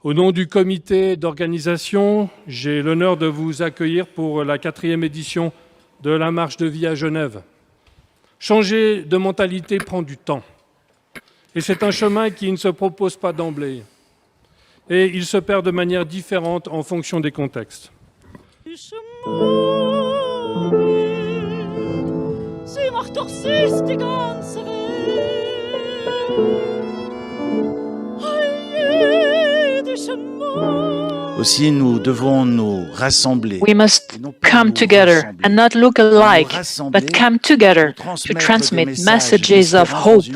Au nom du comité d'organisation, j'ai l'honneur de vous accueillir pour la 4e édition de la Marche de vie à Genève. Changer de mentalité prend du temps. Et c'est un chemin qui ne se propose pas d'emblée. Et il se perd de manière différente en fonction des contextes. Aussi, nous devons nous rassembler. We must come together and not look alike, but come together to transmit messages of hope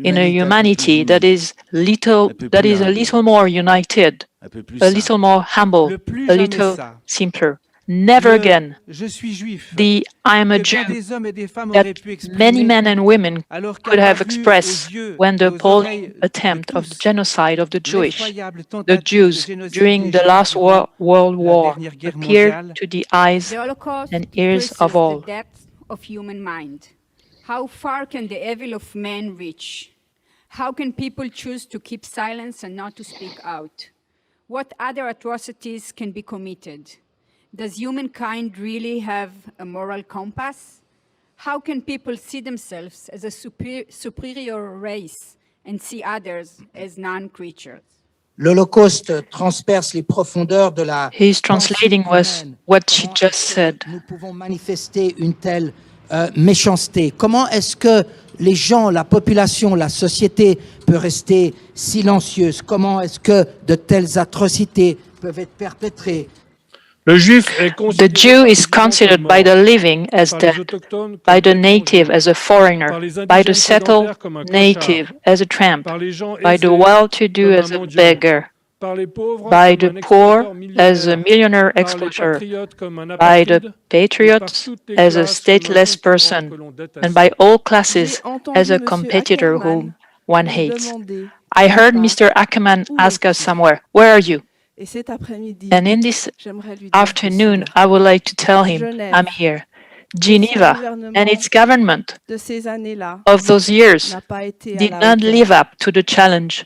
in a humanity that is a little more united, a little more humble, a little simpler. Never again the I am a Jew that many men and women could have expressed when the appalling attempt of the genocide of the Jews during the last World War appeared to the eyes and ears of all. The depth of human mind. How far can the evil of man reach? How can people choose to keep silence and not to speak out? What other atrocities can be committed? Does humankind really have a moral compass? How can people see themselves as a superior race and see others as non-creatures? L'Holocauste transperce les profondeurs de la... He's translating what she just said. Nous pouvons manifester une telle méchanceté. Comment est-ce que les gens, la population, la société peut rester silencieuse? Comment est-ce que de telles atrocités peuvent être perpétrées? The Jew is considered by the living as dead, by the native as a foreigner, by the settled native as a tramp, by the well-to-do as a beggar, by the poor as a millionaire exploiter, by the patriot as a stateless person, and by all classes as a competitor whom one hates. I heard Mr. Ackerman ask us somewhere, "Where are you?" And in this afternoon, I would like to tell him, I'm here. Geneva and its government of those years did not live up to the challenge.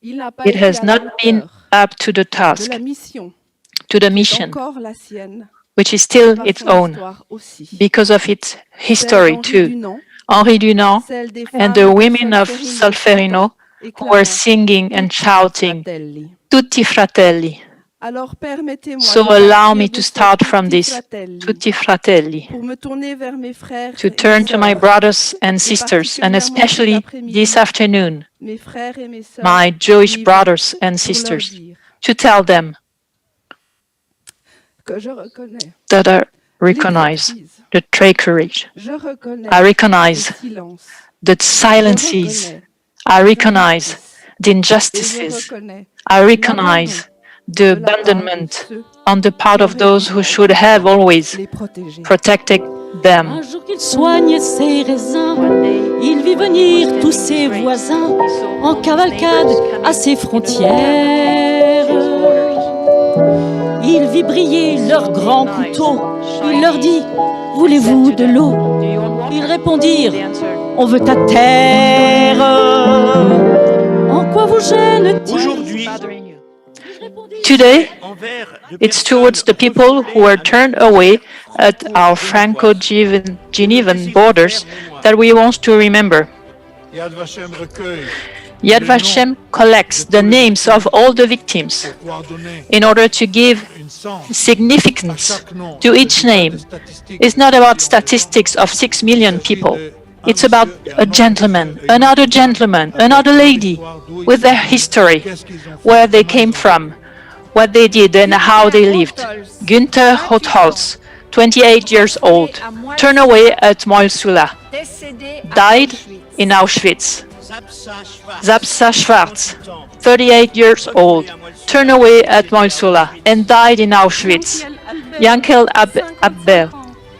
It has not been up to the task, to the mission, which is still its own, because of its history too. Henri Dunant and the women of Solferino who were singing and shouting, Tutti fratelli. So allow me to start from this, Tutti fratelli, to turn to my brothers and sisters, and especially this afternoon, my Jewish brothers and sisters, to tell them that I recognize the trickery, I recognize the silences, I recognize the injustices, I recognize the abandonment on the part of those who should have always protected them. Un jour qu'il soigne ses raisins, il vit venir tous ses voisins en cavalcade à ses frontières. Il vit briller leurs grands couteaux. Il leur dit, voulez-vous de l'eau? Ils répondirent, on veut ta terre. En quoi vous gêne-t-il? Today, it's towards the people who were turned away at our Franco-Genevan borders that we want to remember. Yad Vashem collects the names of all the victims in order to give significance to each name. It's not about statistics of 6 million people. It's about a gentleman, another lady, with their history, where they came from, what they did and how they lived. Günther Hotholz, 28 years old, turned away at Moilsula, died in Auschwitz. Zapsa Schwarz, 38 years old, turned away at Moilsula and died in Auschwitz. Yankel Abber,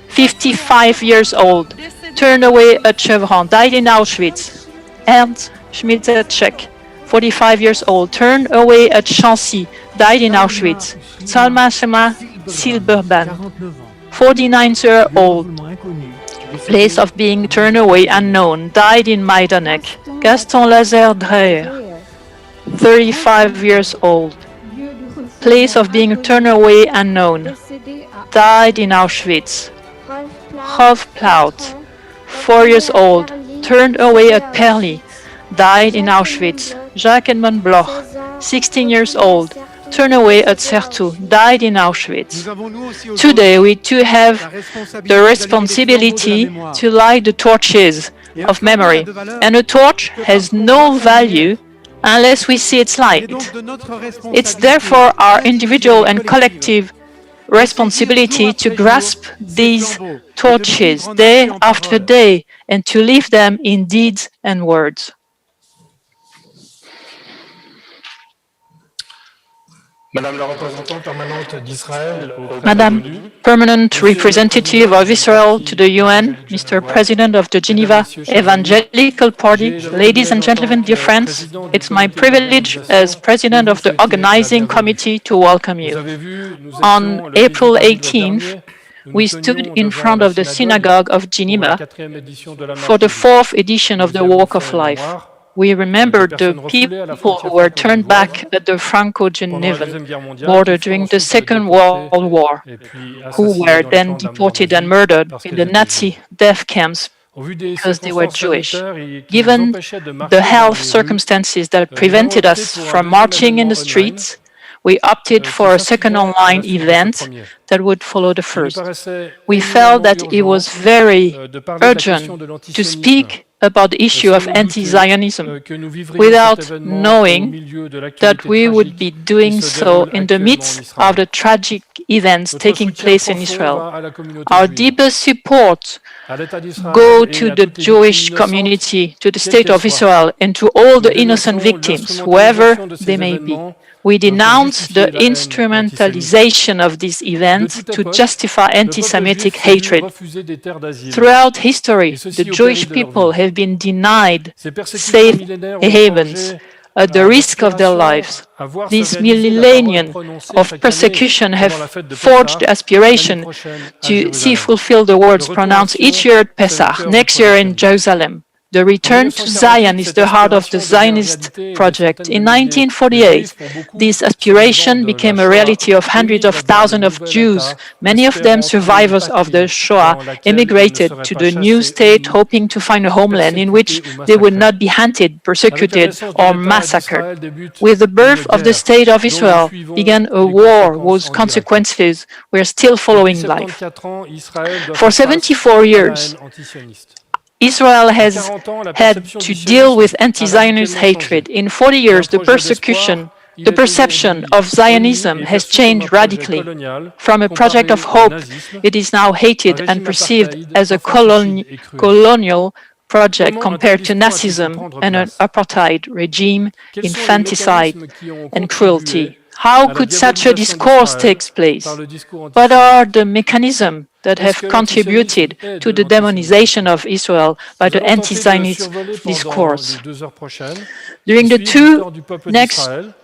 55 years old, turned away at Chevron, died in Auschwitz. Ernst Schmitzek, 45 years old, turned away at Chancy, died in Auschwitz. Salma Shema Silberban, 49 years old, place of being turned away unknown, died in Majdanek. Gaston Lazare Dreyer, 35 years old, place of being turned away unknown, died in Auschwitz. Rolf Plaut, 4 years old, turned away at Perly, died in Auschwitz. Jacques Edmond Bloch, 16 years old, turned away at Certeau, died in Auschwitz. Today, we too have the responsibility to light the torches of memory, and a torch has no value unless we see its light. It's therefore our individual and collective responsibility to grasp these torches day after day and to live them in deeds and words. Madam Permanent Representative of Israel to the UN, Mr. President of the Geneva Evangelical Party, ladies and gentlemen, dear friends, it's my privilege as President of the Organizing Committee to welcome you. On April 18th, we stood in front of the Synagogue of Geneva for the 4th edition of the Walk of Life. We remembered the people who were turned back at the Franco-Genevan border during the Second World War, who were then deported and murdered in the Nazi death camps because they were Jewish. Given the health circumstances that prevented us from marching in the streets, we opted for a second online event that would follow the first. We felt that it was very urgent to speak about the issue of anti-Zionism without knowing that we would be doing so in the midst of the tragic events taking place in Israel. Our deepest support go to the Jewish community, to the state of Israel, and to all the innocent victims, whoever they may be. We denounce the instrumentalization of these events to justify anti-Semitic hatred. Throughout history, the Jewish people have been denied safe havens at the risk of their lives. These millennia of persecution have forged the aspiration to see fulfilled the words pronounced each year at Pesach, next year in Jerusalem. The return to Zion is the heart of the Zionist project. In 1948, this aspiration became a reality of hundreds of thousands of Jews, many of them survivors of the Shoah, emigrated to the new state hoping to find a homeland in which they would not be hunted, persecuted, or massacred. With the birth of the State of Israel began a war whose consequences were still following life. For 74 years, Israel has had to deal with anti-Zionist hatred. In 40 years, the perception of Zionism has changed radically. From a project of hope, it is now hated and perceived as a colonial project compared to Nazism and an apartheid regime, infanticide and cruelty. How could such a discourse take place? What are the mechanisms that have contributed to the demonization of Israel by the anti-Zionist discourse? During the next 2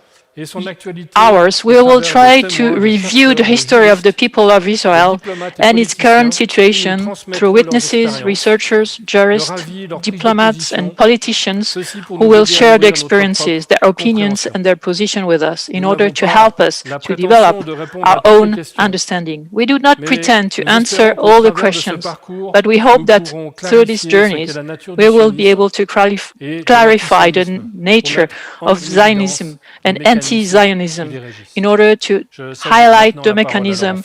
hours, we will try to review the history of the people of Israel and its current situation through witnesses, researchers, jurists, diplomats, and politicians who will share their experiences, their opinions, and their position with us in order to help us to develop our own understanding. We do not pretend to answer all the questions, but we hope that through these journeys, we will be able to clarify the nature of Zionism and anti-Zionism in order to highlight the mechanism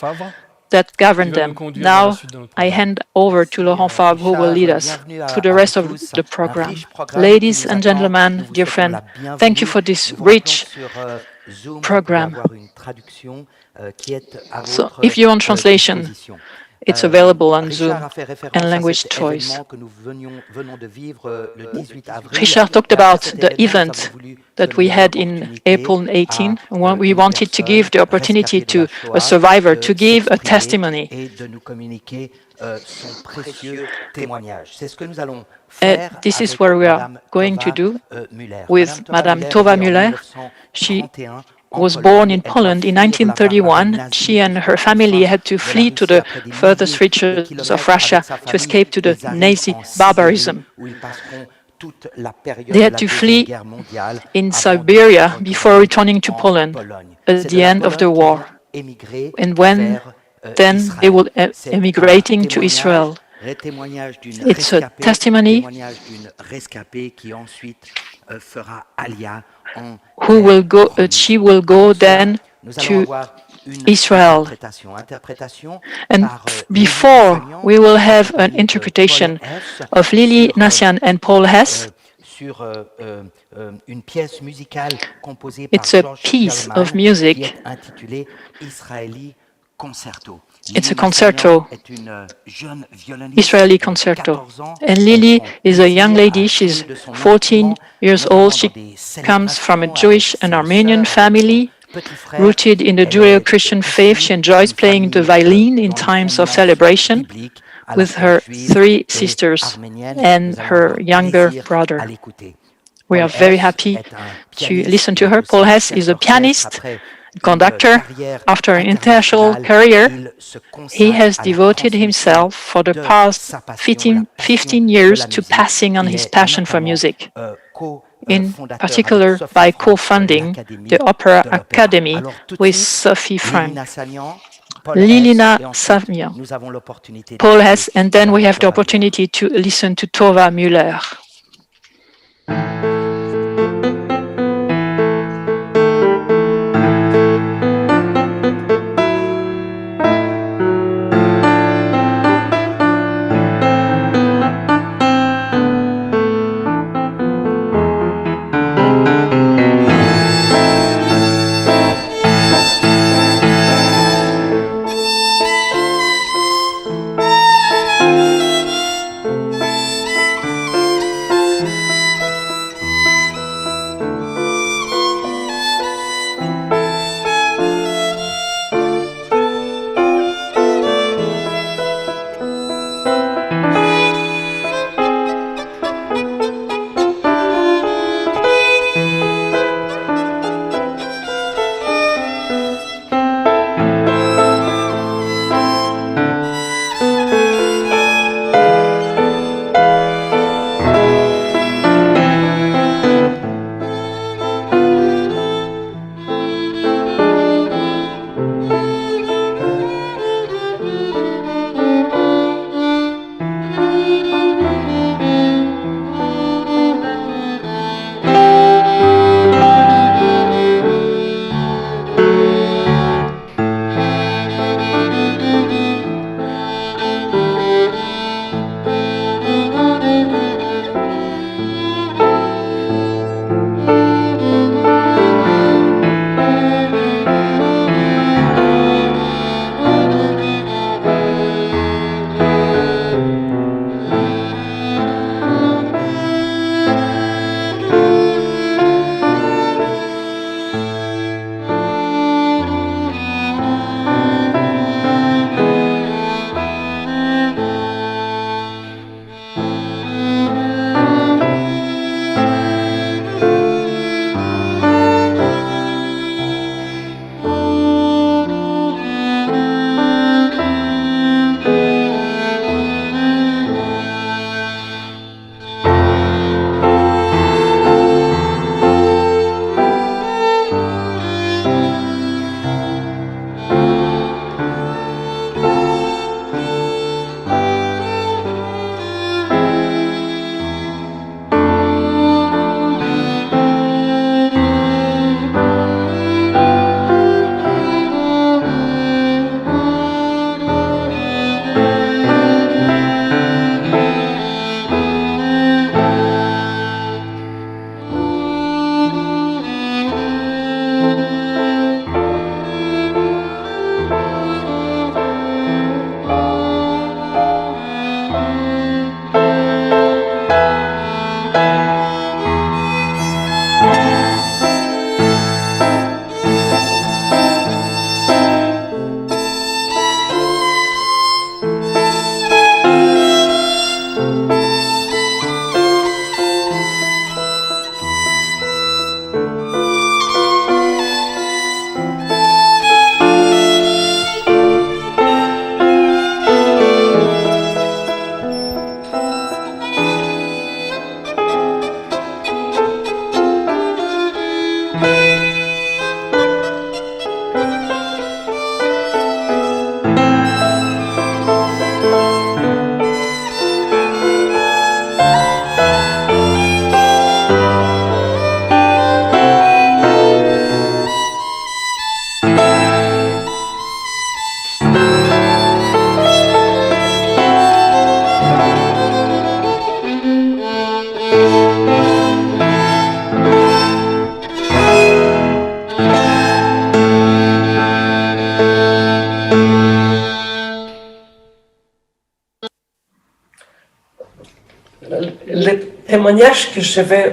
that govern them. Now, I hand over to Laurent Fabre, who will lead us through the rest of the program. Ladies and gentlemen, dear friend, thank you for this rich program. So, if you want translation, it's available on Zoom and language choice. Richard talked about the event that we had in April 18, when we wanted to give the opportunity to a survivor to give a testimony. This is what we are going to do with Madam Tova Muller. She was born in Poland in 1931. She and her family had to flee to the furthest reaches of Russia to escape to the Nazi barbarism. They had to flee in Siberia before returning to Poland at the end of the war. And then they will emigrating to Israel. It's a testimony she will go then to Israel. And before, we will have an interpretation of Lilly, Nassanian, and Paul Hess. It's a piece of music. It's a concerto, Israeli concerto. And Lilly is a young lady. She's 14 years old. She comes from a Jewish and Armenian family. Rooted in the Judeo-Christian faith, she enjoys playing the violin in times of celebration with her 3 sisters and her younger brother. We are very happy to listen to her. Paul Hess is a pianist, conductor. After an international career, he has devoted himself for the past 15 years to passing on his passion for music, in particular by co-funding the Opera Academy with Sophie Frank, Lilina Savia, Paul Hess, and then we have the opportunity to listen to Tova Muller.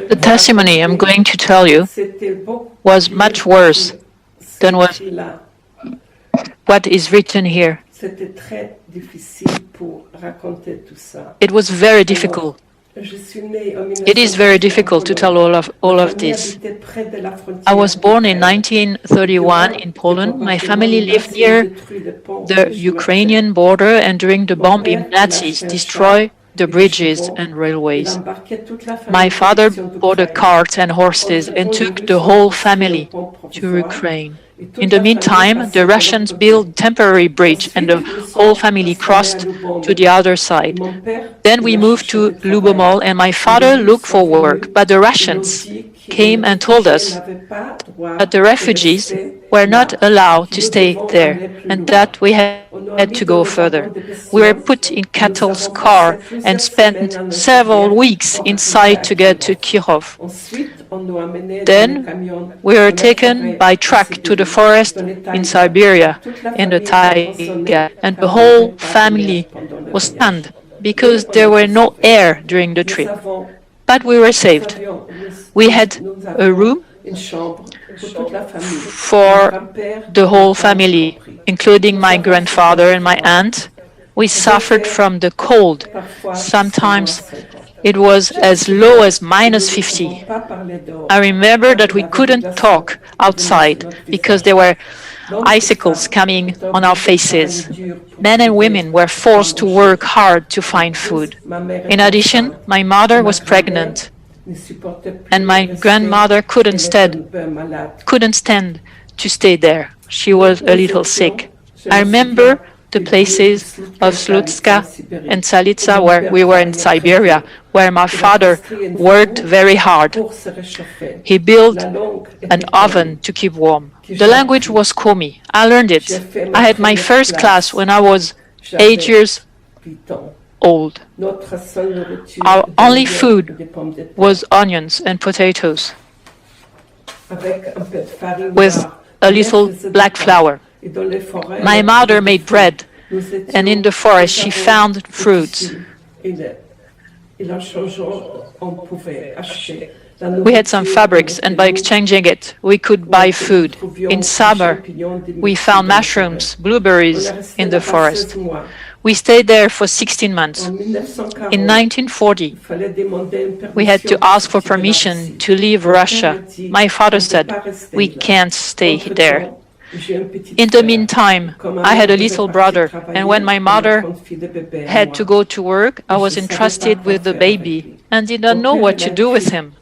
The testimony I'm going to tell you was much worse than what is written here. It was very difficult. It is very difficult to tell all of this. I was born in 1931 in Poland. My family lived near the Ukrainian border, and during the bombing, Nazis destroyed the bridges and railways. My father bought a cart and horses and took the whole family to Ukraine. In the meantime, the Russians built temporary bridge and the whole family crossed to the other side. Then we moved to Lubomol and my father looked for work, but the Russians came and told us that the refugees were not allowed to stay there and that we had to go further. We were put in Catusse car and spent several weeks inside to get to Kirov. Then we were taken by truck to the forest in Siberia, in the taiga, and the whole family was stunned because there were no air during the trip. But we were saved. We had a room for the whole family, including my grandfather and my aunt. We suffered from the cold. Sometimes it was as low as -50. I remember that we couldn't talk outside because there were icicles coming on our faces. Men and women were forced to work hard to find food. In addition, my mother was pregnant, and my grandmother couldn't stand to stay there. She was a little sick. I remember the places of Slutska and Salitsa where we were in Siberia, where my father worked very hard. He built an oven to keep warm. The language was Komi. I learned it. I had my first class when I was 8 years old. Our only food was onions and potatoes with a little black flour. My mother made bread, and in the forest she found fruits. We had some fabrics, and by exchanging it, we could buy food. In summer, we found mushrooms, blueberries in the forest. We stayed there for 16 months. In 1940, we had to ask for permission to leave Russia. My father said, "We can't stay there." In the meantime, I had a little brother, and when my mother had to go to work, I was entrusted with the baby and did not know what to do with him.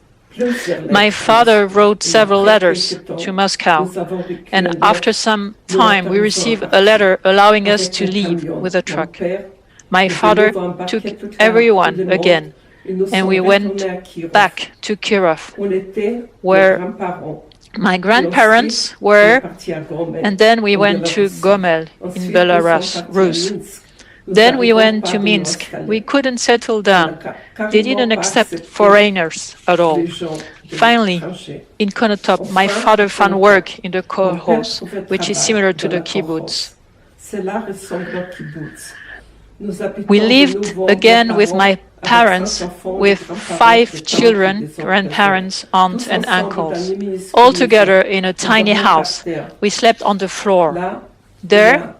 My father wrote several letters to Moscow, and after some time we received a letter allowing us to leave with a truck. My father took everyone again, and we went back to Kirov, where my grandparents were, and then we went to Gomel in Belarus. Then we went to Minsk. We couldn't settle down. They didn't accept foreigners at all. Finally, in Conerto, my father found work in the kolkhoz, which is similar to the kibbutz. We lived again with my parents, with 5 children, grandparents, aunts, and uncles, all together in a tiny house. We slept on the floor. There,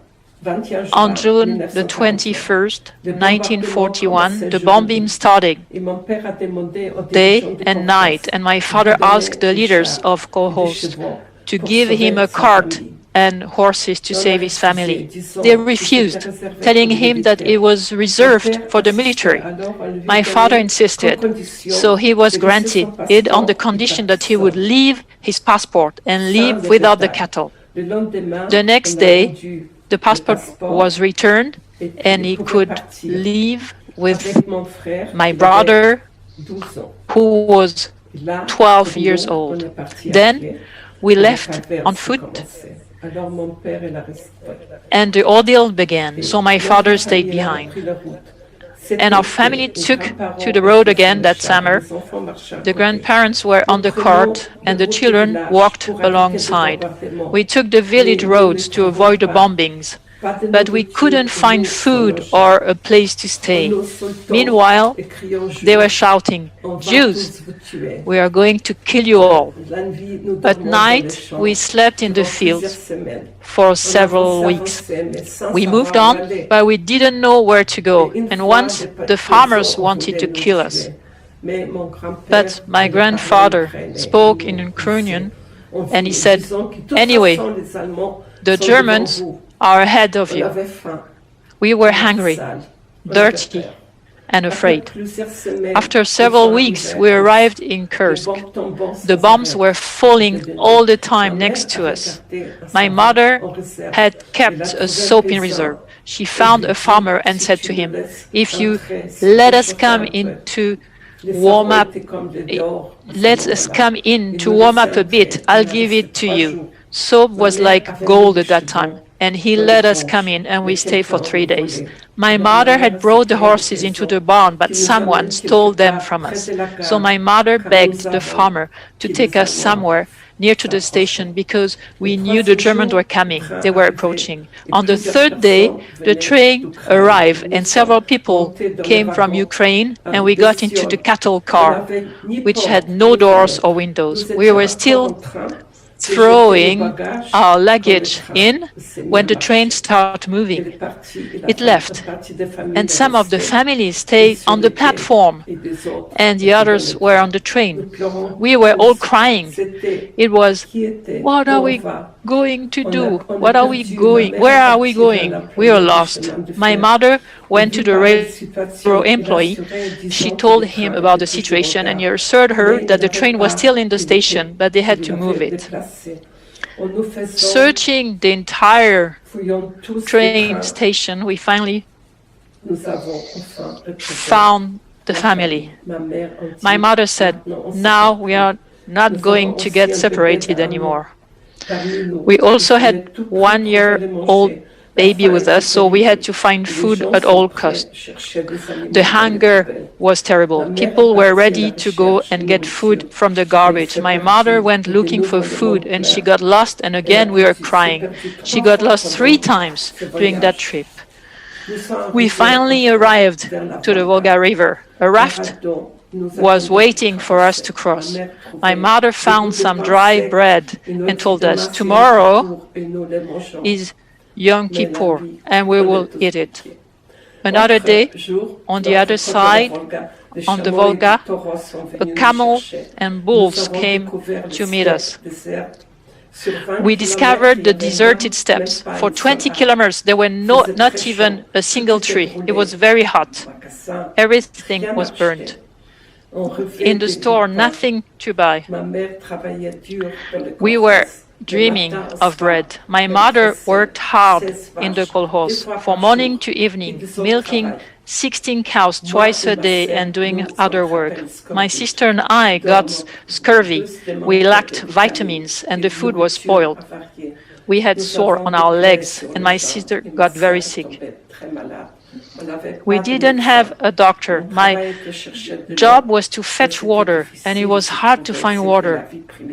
on June the 21st, 1941, the bombing started day and night, and my father asked the leaders of kolkhoz to give him a cart and horses to save his family. They refused, telling him that it was reserved for the military. My father insisted, so he was granted it on the condition that he would leave his passport and leave without the cattle. The next day, the passport was returned and he could leave with my brother, who was 12 years old. Then we left on foot, and the ordeal began, so my father stayed behind. And our family took to the road again that summer. The grandparents were on the cart, and the children walked alongside. We took the village roads to avoid the bombings, but we couldn't find food or a place to stay. Meanwhile, they were shouting, "Jews, we are going to kill you all." At night, we slept in the fields for several weeks. We moved on, but we didn't know where to go, and once the farmers wanted to kill us. But my grandfather spoke in Ukrainian, and he said, "Anyway, the Germans are ahead of you." We were hungry, dirty, and afraid. After several weeks, we arrived in Kursk. The bombs were falling all the time next to us. My mother had kept a soap in reserve. She found a farmer and said to him, "If you let us come in to warm up a bit, I'll give it to you." Soap was like gold at that time. And he let us come in, and we stayed for 3 days. My mother had brought the horses into the barn, but someone stole them from us. So my mother begged the farmer to take us somewhere near to the station because we knew the Germans were coming. They were approaching. On the third day, the train arrived, and several people came from Ukraine, and we got into the cattle car, which had no doors or windows. We were still throwing our luggage in when the train started moving. It left, and some of the families stayed on the platform, and the others were on the train. We were all crying. It was, "What are we going to do? What are we going? Where are we going? We are lost." My mother went to the railroad employee. She told him about the situation, and he assured her that the train was still in the station, but they had to move it. Searching the entire train station, we finally found the family. My mother said, "Now we are not going to get separated anymore." We also had 1-year-old baby with us, so we had to find food at all costs. The hunger was terrible. People were ready to go and get food from the garbage. My mother went looking for food, and she got lost, and again we were crying. She got lost 3 times during that trip. We finally arrived to the Volga River. A raft was waiting for us to cross. My mother found some dry bread and told us, "Tomorrow is Yom Kippur, and we will eat it." Another day, on the other side, on the Volga, a camel and bulls came to meet us. We discovered the deserted steppes. For 20 kilometers, there were not even a single tree. It was very hot. Everything was burned. In the store, nothing to buy. We were dreaming of bread. My mother worked hard in the kolkhoz, from morning to evening, milking 16 cows twice a day and doing other work. My sister and I got scurvy. We lacked vitamins, and the food was spoiled. We had sore on our legs, and my sister got very sick. We didn't have a doctor. My job was to fetch water, and it was hard to find water.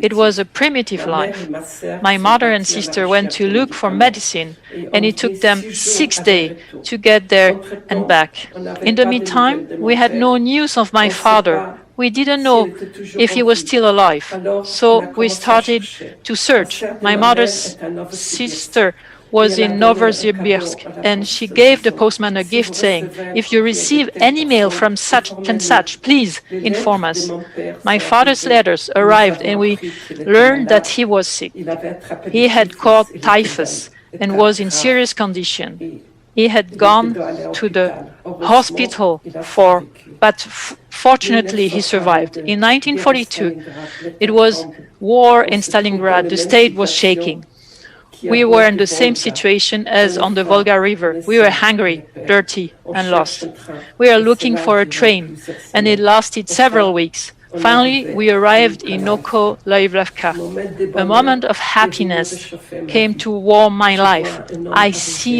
It was a primitive life. My mother and sister went to look for medicine, and it took them 6 days to get there and back. In the meantime, we had no news of my father. We didn't know if he was still alive, so we started to search. My mother's sister was in Novosibirsk, and she gave the postman a gift saying, "If you receive any mail from such and such, please inform us." My father's letters arrived, and we learned that he was sick. He had caught typhus and was in serious condition. He had gone to the hospital but fortunately he survived. In 1942, it was war in Stalingrad. The state was shaking. We were in the same situation as on the Volga River. We were hungry, dirty, and lost. We were looking for a train, and it lasted several weeks. Finally, we arrived in ElHakfar. A moment of happiness came to warm my life. I see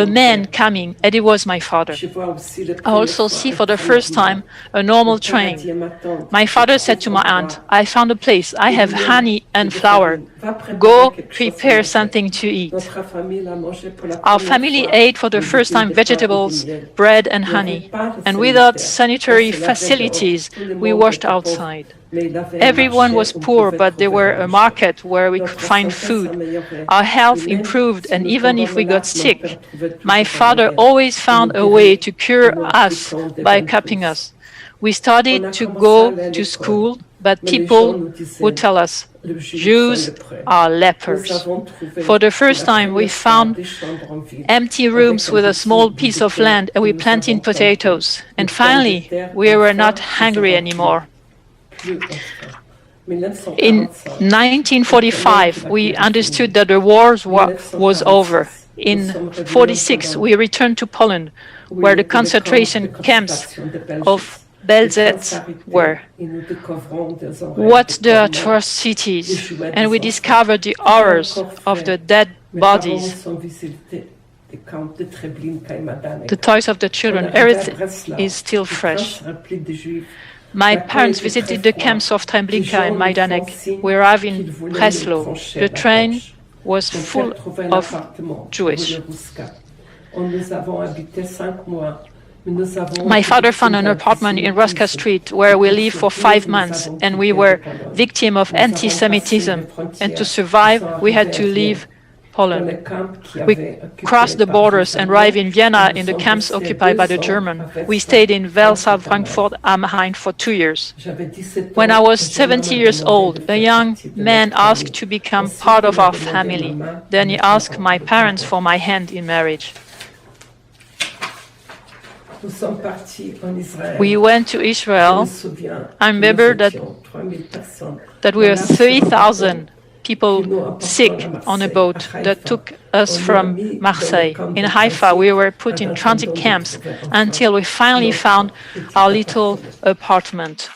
a man coming, and it was my father. I also see for the first time a normal train. My father said to my aunt, "I found a place. I have honey and flour. Go prepare something to eat." Our family ate for the first time vegetables, bread, and honey. And without sanitary facilities, we washed outside. Everyone was poor, but there were a market where we could find food. Our health improved, and even if we got sick, my father always found a way to cure us by cupping us. We started to go to school, but people would tell us, "Jews are lepers." For the first time, we found empty rooms with a small piece of land, and we planted potatoes. And finally, we were not hungry anymore. In 1945, we understood that the war was over. In 1946, we returned to Poland, where the concentration camps of Belzec were. What the atrocities! And we discovered the horrors of the dead bodies, the toys of the children. Everything is still fresh. My parents visited the camps of Treblinka and Majdanek. We arrived in Breslau. The train was full of Jewish. My father found an apartment in Ruska Street where we lived for 5 months, and we were victims of anti-Semitism. And to survive, we had to leave Poland. We crossed the borders and arrived in Vienna in the camps occupied by the Germans. We stayed in Welsau, Frankfurt am Main for 2 years. When I was 70 years old, a young man asked to become part of our family. Then he asked my parents for my hand in marriage. We went to Israel. I remember that we were 3,000 people sick on a boat that took us from Marseille. In Haifa, we were put in transit camps until we finally found our little apartment.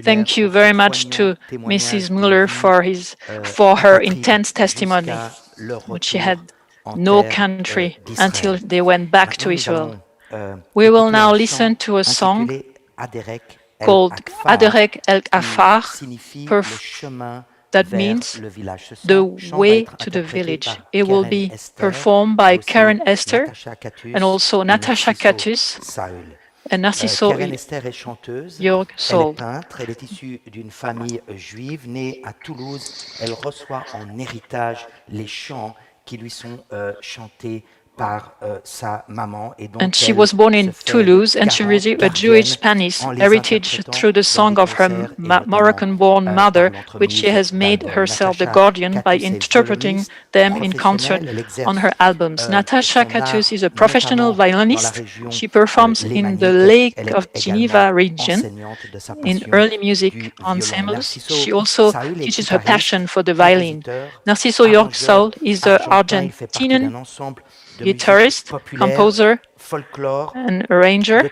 Thank you very much to Mrs. Muller for her intense testimony, which she had no country until they went back to Israel. We will now listen to a song called Haderekh ElHakfar, that means the way to the village. It will be performed by Keren, Esther, and also Natacha, Catusse, and Narciso, Keren Esther est chanteuse, Saul. Elle est peintre, elle est issue d'une famille juive née à Toulouse. Elle reçoit en héritage les chants qui lui sont chantés par sa maman. Et donc, and she was born in Toulouse, and she received a Jewish Spanish heritage through the song of her Moroccan-born mother, which she has made herself the guardian by interpreting them in concert on her albums. Natacha Catusse is a professional violinist. She performs in the Lake of Geneva region in early music ensembles. She also teaches her passion for the violin. Narciso Saul is the Argentinian guitarist, composer, and arranger.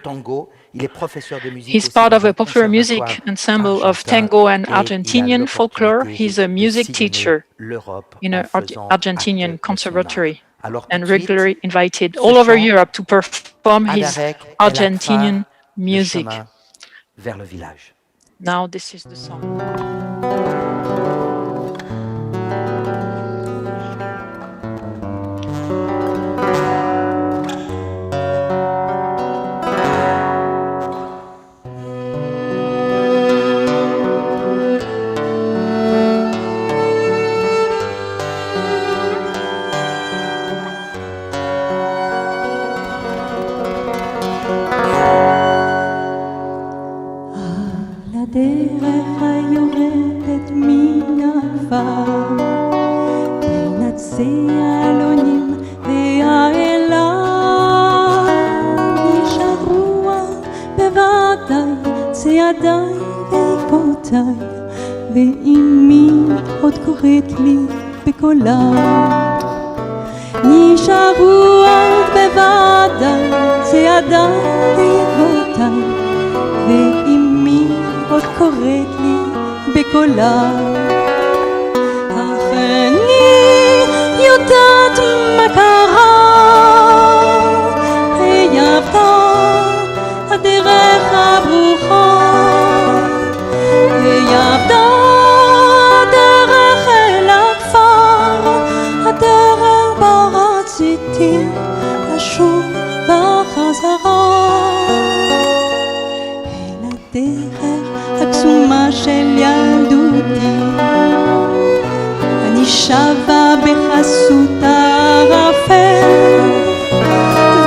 He's part of a popular music ensemble of tango and Argentinian folklore. He's a music teacher in an Argentinian conservatory and regularly invited all over Europe to perform his Argentinian music. Now this is the song. הדרך היורדת מן הכפר בין עצי האלונים והאלה נשארו בוודאי צעדיי ועקבותיי ואמי עוד קוראת לי בקולה נשארו עוד בוודאי צעדיי ועקבותיי ואמי עוד קוראת לי בקולה אך אני יודעת מה קרה היא עבדה הדרך הברוכה היא עבדה הדרך אל הכפר הדרך בה רציתי לשוב בחזרה אל הדרך הקסומה של ילדותי אני שבה בחסות הערפל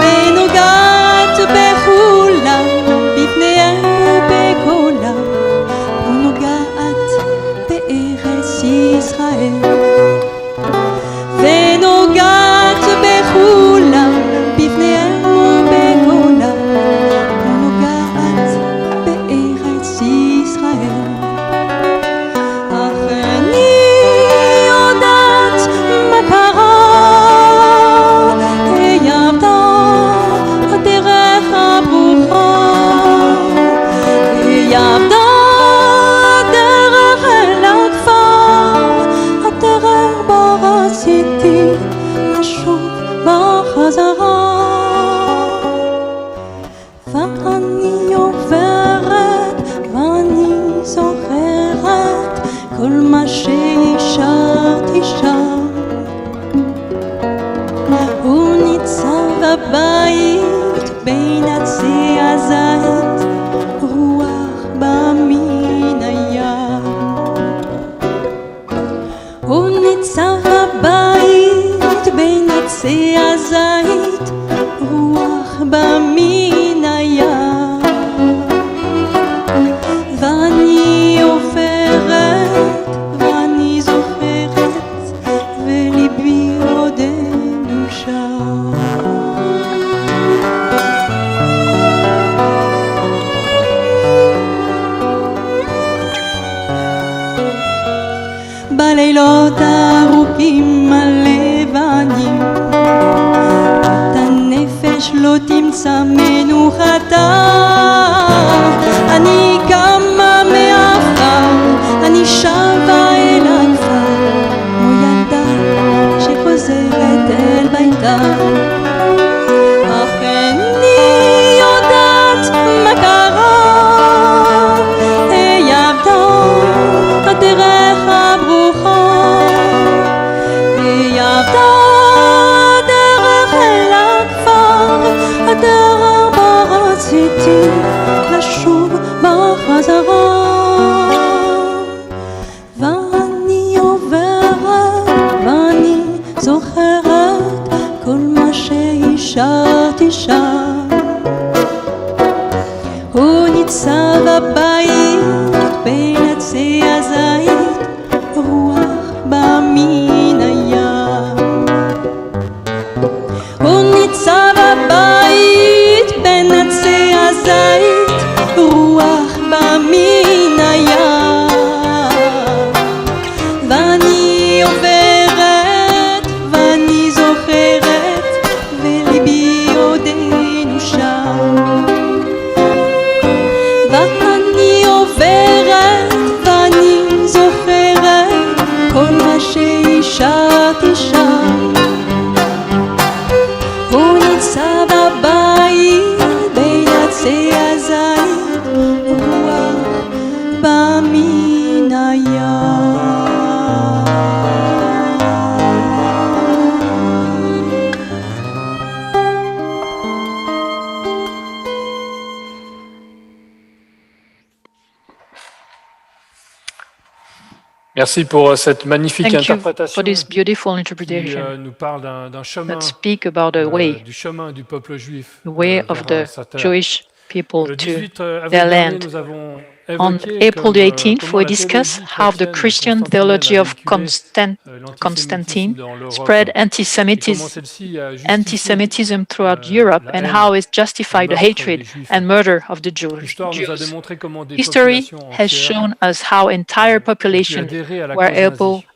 ונוגעת בכולם בפניהם ובקולם ונוגעת בארץ ישראל ונוגעת בכולם בפניהם ובקולם ונוגעת בארץ ישראל אך אני יודעת מה קרה היא עבדה הדרך הברוכה היא עבדה הדרך אל הכפר הדרך בה רציתי לשוב בחזרה ואני עוברת ואני זוכרת כל מה שהשארתי שם הוא ניצב בבית בין עצי הזית רוח בא מן הים הוא ניצב בבית בין עצי הזית רוח בא מן הים ואני עוברת ואני זוכרת וליבי עודנו שם בלילות ארוכים הלבנים את הנפש לא תמצא מנוחתה אני קמה מעפר אני שבה אל הכפר כמו ילדה שחוזרת אל ביתה אך אני יודעת מה קרה היא עבדה הדרך הברוכה היא עבדה הדרך אל הכפר הדרך בה רציתי לשוב בחזרה ואני עוברת ואני זוכרת כל מה שהשארתי שם הוא ניצב בבית בין עצי הזית רוח בא מן הים הוא ניצב בבית בין עצי הזית רוח בא מן הים ואני עוברת ואני זוכרת וליבי עודנו שם ואני עוברת ואני זוכרת כל מה שהשארתי שם הוא ניצב בבית בין עצי הזית רוח בא מן הים Merci pour cette magnifique Thank you interprétation for this beautiful qui interpretation nous parle d'un chemin, that speak about the way, du chemin du peuple juif the way of vers the sa terre. Jewish people Le to 18 avril their dernier, land. nous avons On April the 18th, we discussed how the Christian theology of Constantine spread anti-Semitism throughout Europe and how it justified the hatred and murder of the Jews. History has shown us how entire populations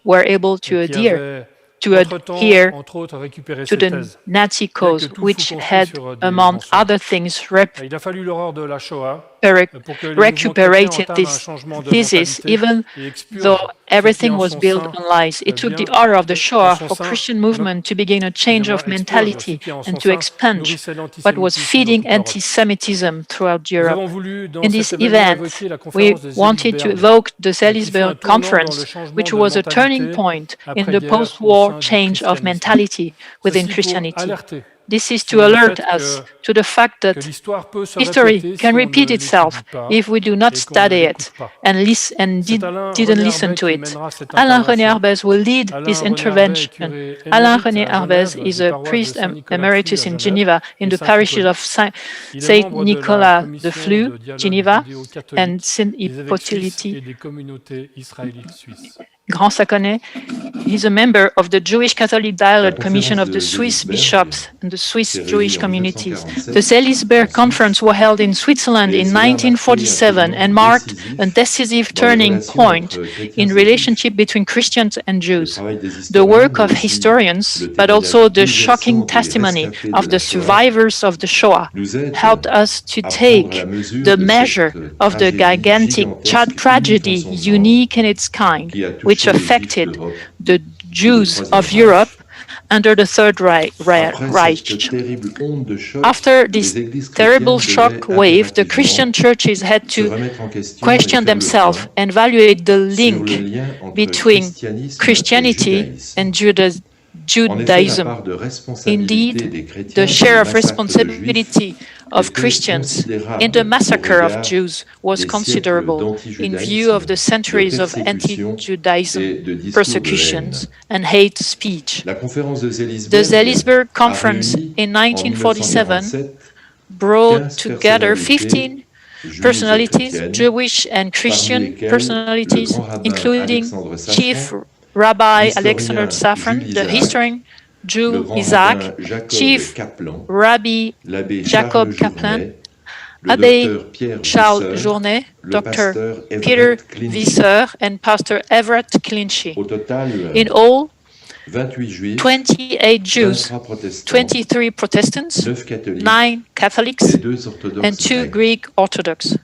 were able to adhere to the Nazi cause, which had, among other things, recuperated this thesis, even though everything was built on lies. It took the horror of the Shoah for Christian movement to begin a change of mentality and to expunge what was feeding anti-Semitism throughout Europe. In this event, we wanted to evoke the Seelisberg Conference, which was a turning point in the post-war change of mentality within Christianity. This is to alert us to the fact that history can repeat itself if we do not study it and didn't listen to it. Alain René Arbez will lead this intervention. Alain René Arbez is a priest emeritus in Geneva in the parishes of Saint Nicolas de Flux, Geneva, and Saint Hippolyte, Grand Saconnet. He's a member of the Jewish Catholic Dialogue Commission of the Swiss bishops and the Swiss Jewish communities. The Seelisberg Conference was held in Switzerland in 1947 and marked a decisive turning point in relationship between Christians and Jews. The work of historians, but also the shocking testimony of the survivors of the Shoah, helped us to take the measure of the gigantic tragedy unique in its kind, which affected the Jews of Europe under the Third Reich. After this terrible shock wave, the Christian churches had to question themselves and evaluate the link between Christianity and Judaism. Indeed, the share of responsibility of Christians in the massacre of Jews was considerable in view of the centuries of anti-Judaism persecutions and hate speech. The Seelisberg Conference in 1947 brought together 15 personalities, Jewish and Christian personalities, including Chief Rabbi Alexander Safran, the historian Jew Isaac, Chief Rabbi Jacob Kaplan, Abbé Charles Journet, Dr. Peter Visser, and Pastor Everett Clinchy. In all, 28 Jews, 23 Protestants, 9 Catholics, and 2 Greek Orthodox.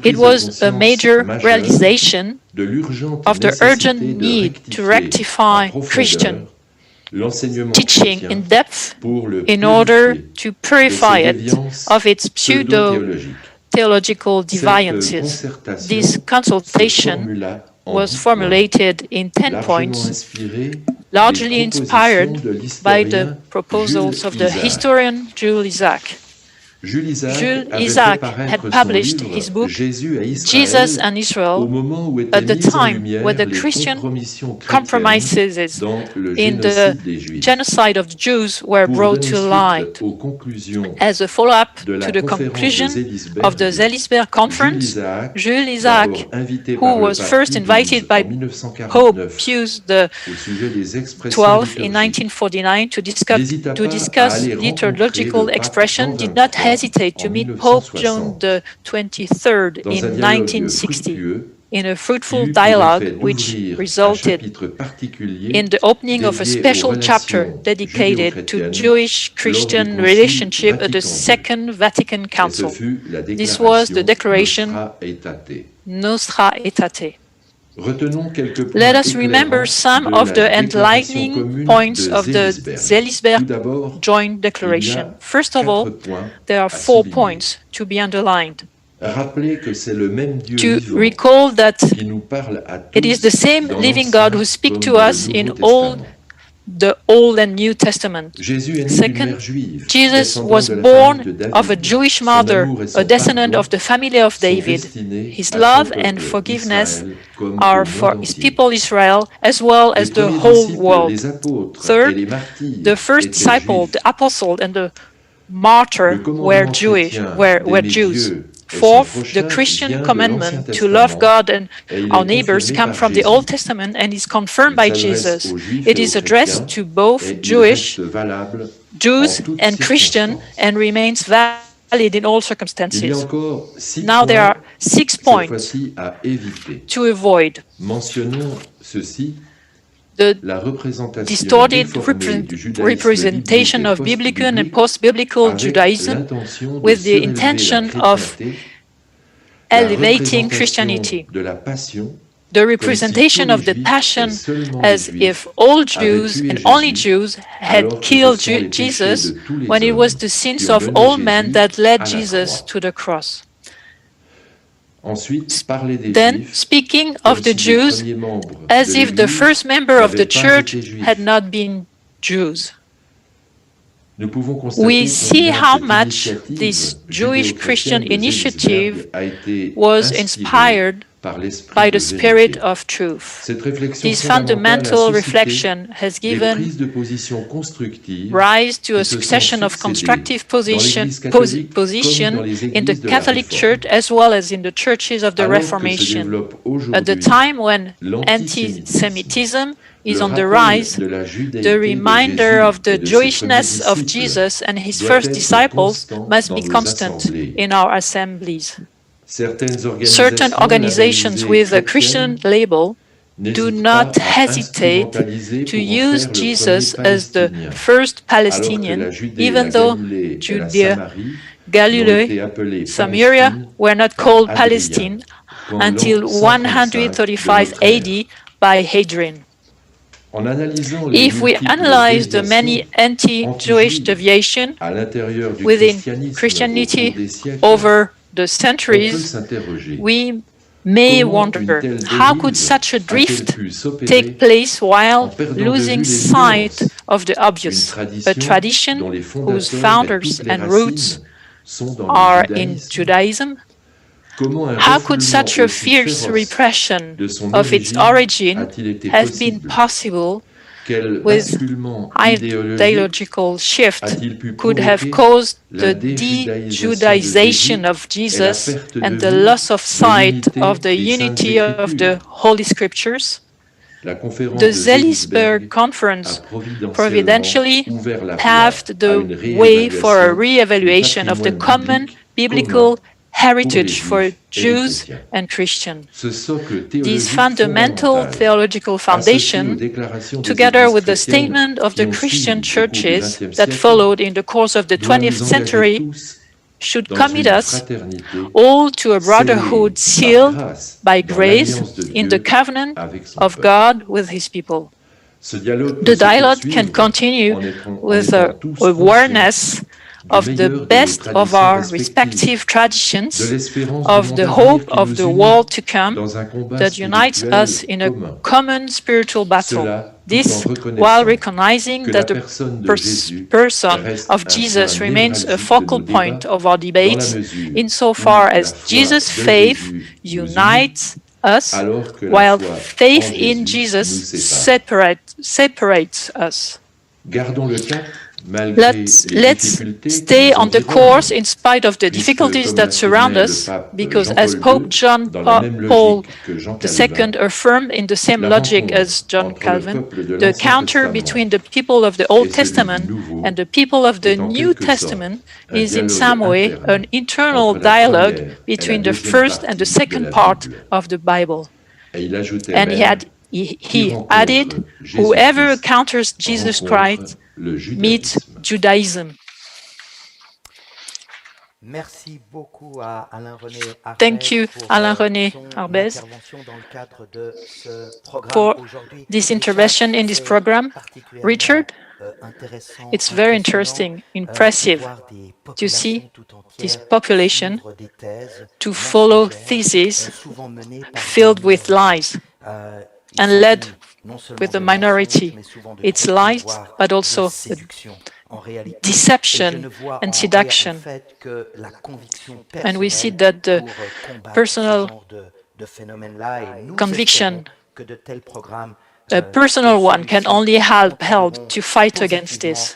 It was a major realization of the urgent need to rectify Christian teaching in depth in order to purify it of its pseudo-theological deviances. This consultation was formulated in 10 points, largely inspired by the proposals of the historian Jules Isaac. Jules Isaac had published his book Jesus and Israel at the time when the Christian compromises in the genocide of the Jews were brought to light. As a follow-up to the conclusion of the Seelisberg Conference, Jules Isaac, who was first invited by Pope Pius XII in 1949 to discuss liturgical expression, did not hesitate to meet Pope John XXIII in 1960 in a fruitful dialogue which resulted in the opening of a special chapter dedicated to Jewish-Christian relationship at the Second Vatican Council. This was the declaration Nostra Aetate. Let us remember some of the enlightening points of the Seelisberg Joint Declaration. First of all, there are 4 points to be underlined. To recall that it is the same living God who speaks to us in all the Old and New Testament. Second, Jesus was born of a Jewish mother, a descendant of the family of David. His love and forgiveness are for his people Israel as well as the whole world. Third, the first disciple, the apostle, and the martyr were Jews. Fourth, the Christian commandment to love God and our neighbors comes from the Old Testament and is confirmed by Jesus. It is addressed to both Jews and Christians and remains valid in all circumstances. Now there are 6 points to avoid. The distorted representation of biblical and post-biblical Judaism with the intention of elevating Christianity. The representation of the Passion as if all Jews and only Jews had killed Jesus when it was the sins of all men that led Jesus to the cross. Then, speaking of the Jews as if the first member of the church had not been Jews. We see how much this Jewish-Christian initiative was inspired by the spirit of truth. This fundamental reflection has given rise to a succession of constructive positions in the Catholic Church as well as in the churches of the Reformation. At the time when anti-Semitism is on the rise, the reminder of the Jewishness of Jesus and his first disciples must be constant in our assemblies. Certain organizations with a Christian label do not hesitate to use Jesus as the first Palestinian, even though Judea, Galilee, Samaria were not called Palestine until 135 AD by Hadrian. If we analyze the many anti-Jewish deviations within Christianity over the centuries, we may wonder, how could such a drift take place while losing sight of the obvious, a tradition whose founders and roots are in Judaism? How could such a fierce repression of its origin have been possible with ideological shift could have caused the de-Judaization of Jesus and the loss of sight of the unity of the Holy Scriptures? The Seelisberg Conference providentially paved the way for a re-evaluation of the common biblical heritage for Jews and Christians. This fundamental theological foundation, together with the statement of the Christian churches that followed in the course of the 20th century, should commit us all to a brotherhood sealed by grace in the covenant of God with his people. The dialogue can continue with awareness of the best of our respective traditions, of the hope of the world to come that unites us in a common spiritual battle. This while recognizing that the person of Jesus remains a focal point of our debates insofar as Jesus' faith unites us, while faith in Jesus separates us. Let's stay on the course in spite of the difficulties that surround us, because as Pope John Paul II affirmed in the same logic as John Calvin, the encounter between the people of the Old Testament and the people of the New Testament is in some way an internal dialogue between the first and the second part of the Bible. And he added, whoever encounters Jesus Christ meets Judaism. Thank you, Alain René Arbez, for this intervention in this program. Richard, it's very interesting, impressive to see this population to follow theses filled with lies and led with the minority. It's lies, but also deception and seduction. And we see that the personal conviction, a personal one, can only help to fight against this.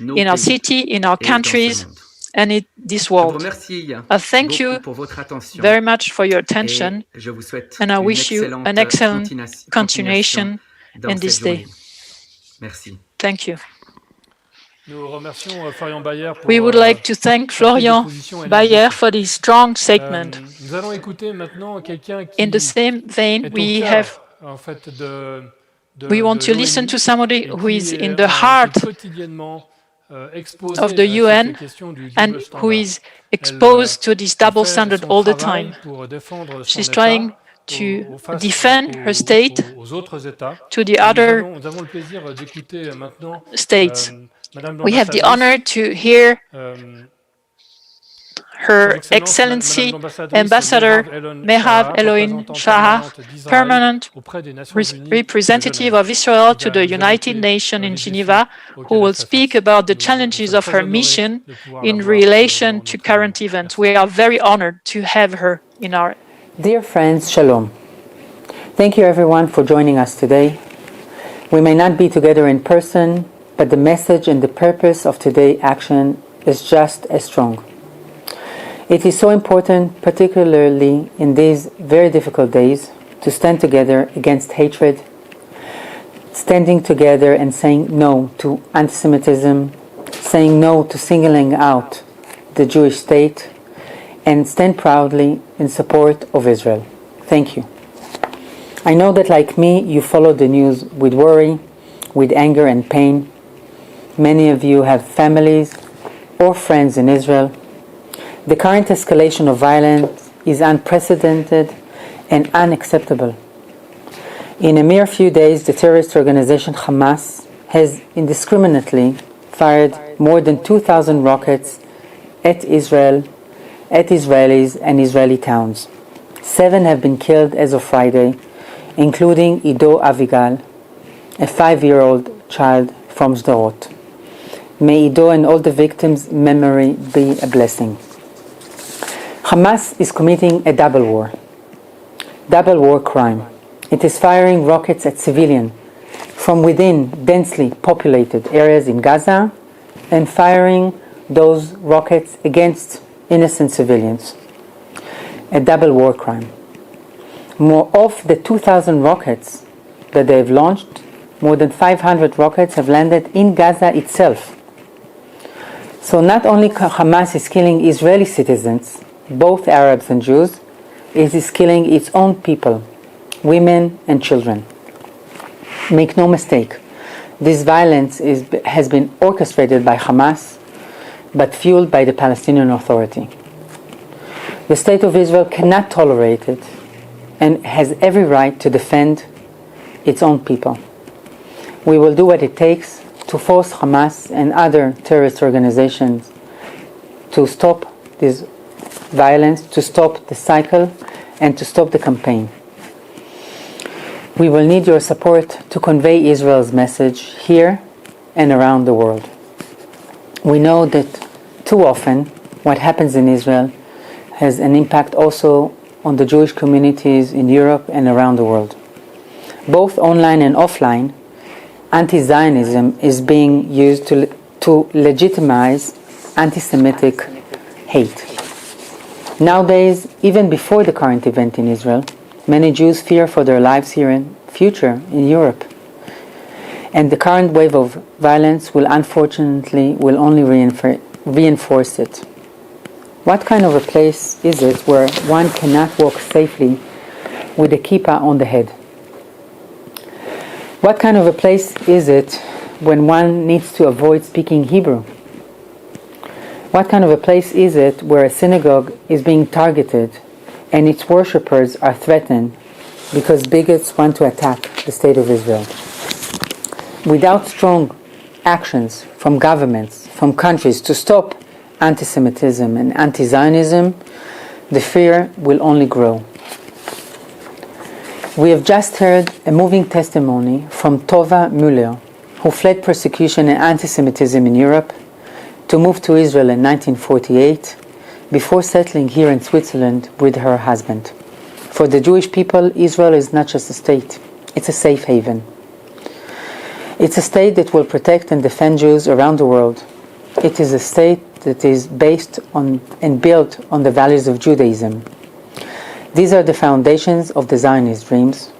nos in our pays city, in our et dans ce countries, monde. and in this Je vous world. remercie Thank you beaucoup pour votre attention very much for your attention, et je vous souhaite and I une wish you excellente an excellent continuation continuation dans in cette this day. journée. Merci. Thank you. Nous remercions Florian Baier pour We would like to thank Florian Baier for this strong statement. Nous allons écouter maintenant quelqu'un qui In the same vein, est au we cœur, en fait, we want to listen to somebody who is in the heart quotidiennement exposé of the à ces UN questions du and double who standard. is exposed to this double fait standard son all the travail time. pour défendre son She's État trying to face defend her state aux autres États. to the Et other nous avons le plaisir d'écouter maintenant states. Madame We have the l'ambassadrice, honor to hear Her Excellency Ambassador Meirav Eilon Shahar, permanent representative of Israel to the United Nations in Geneva, who will speak about the challenges of her mission in relation to current events. We are very honored to have her in our... Dear friends, Shalom. Thank you everyone for joining us today. We may not be together in person, but the message and the purpose of today's action is just as strong. It is so important, particularly in these very difficult days, to stand together against hatred, standing together and saying no to anti-Semitism, saying no to singling out the Jewish state, and stand proudly in support of Israel. Thank you. I know that like me, you follow the news with worry, with anger and pain. Many of you have families or friends in Israel. The current escalation of violence is unprecedented and unacceptable. In a mere few days, the terrorist organization Hamas has indiscriminately fired more than 2,000 rockets at Israel, at Israelis and Israeli towns. 7 have been killed as of Friday, including Ido Avigal, a 5-year-old child from Sderot. May Ido and all the victims' memory be a blessing. Hamas is committing a double war crime. It is firing rockets at civilians from within densely populated areas in Gaza and firing those rockets against innocent civilians. A double war crime. More of the 2,000 rockets that they have launched, more than 500 rockets have landed in Gaza itself. So not only Hamas is killing Israeli citizens, both Arabs and Jews, it is killing its own people, women and children. Make no mistake, this violence has been orchestrated by Hamas, but fueled by the Palestinian Authority. The State of Israel cannot tolerate it and has every right to defend its own people. We will do what it takes to force Hamas and other terrorist organizations to stop this violence, to stop the cycle, and to stop the campaign. We will need your support to convey Israel's message here and around the world. We know that too often what happens in Israel has an impact also on the Jewish communities in Europe and around the world. Both online and offline, anti-Zionism is being used to legitimize anti-Semitic hate. Nowadays, even before the current event in Israel, many Jews fear for their lives here and future in Europe. And the current wave of violence will only reinforce it. What kind of a place is it where one cannot walk safely with a kippah on the head? What kind of a place is it when one needs to avoid speaking Hebrew? What kind of a place is it where a synagogue is being targeted and its worshippers are threatened because bigots want to attack the State of Israel? Without strong actions from governments, from countries to stop anti-Semitism and anti-Zionism, the fear will only grow. We have just heard a moving testimony from Tova Muller, who fled persecution and anti-Semitism in Europe to move to Israel in 1948 before settling here in Switzerland with her husband. For the Jewish people, Israel is not just a state, it's a safe haven. It's a state that will protect and defend Jews around the world. It is a state that is based on and built on the values of Judaism. These are the foundations of the Zionist dreams,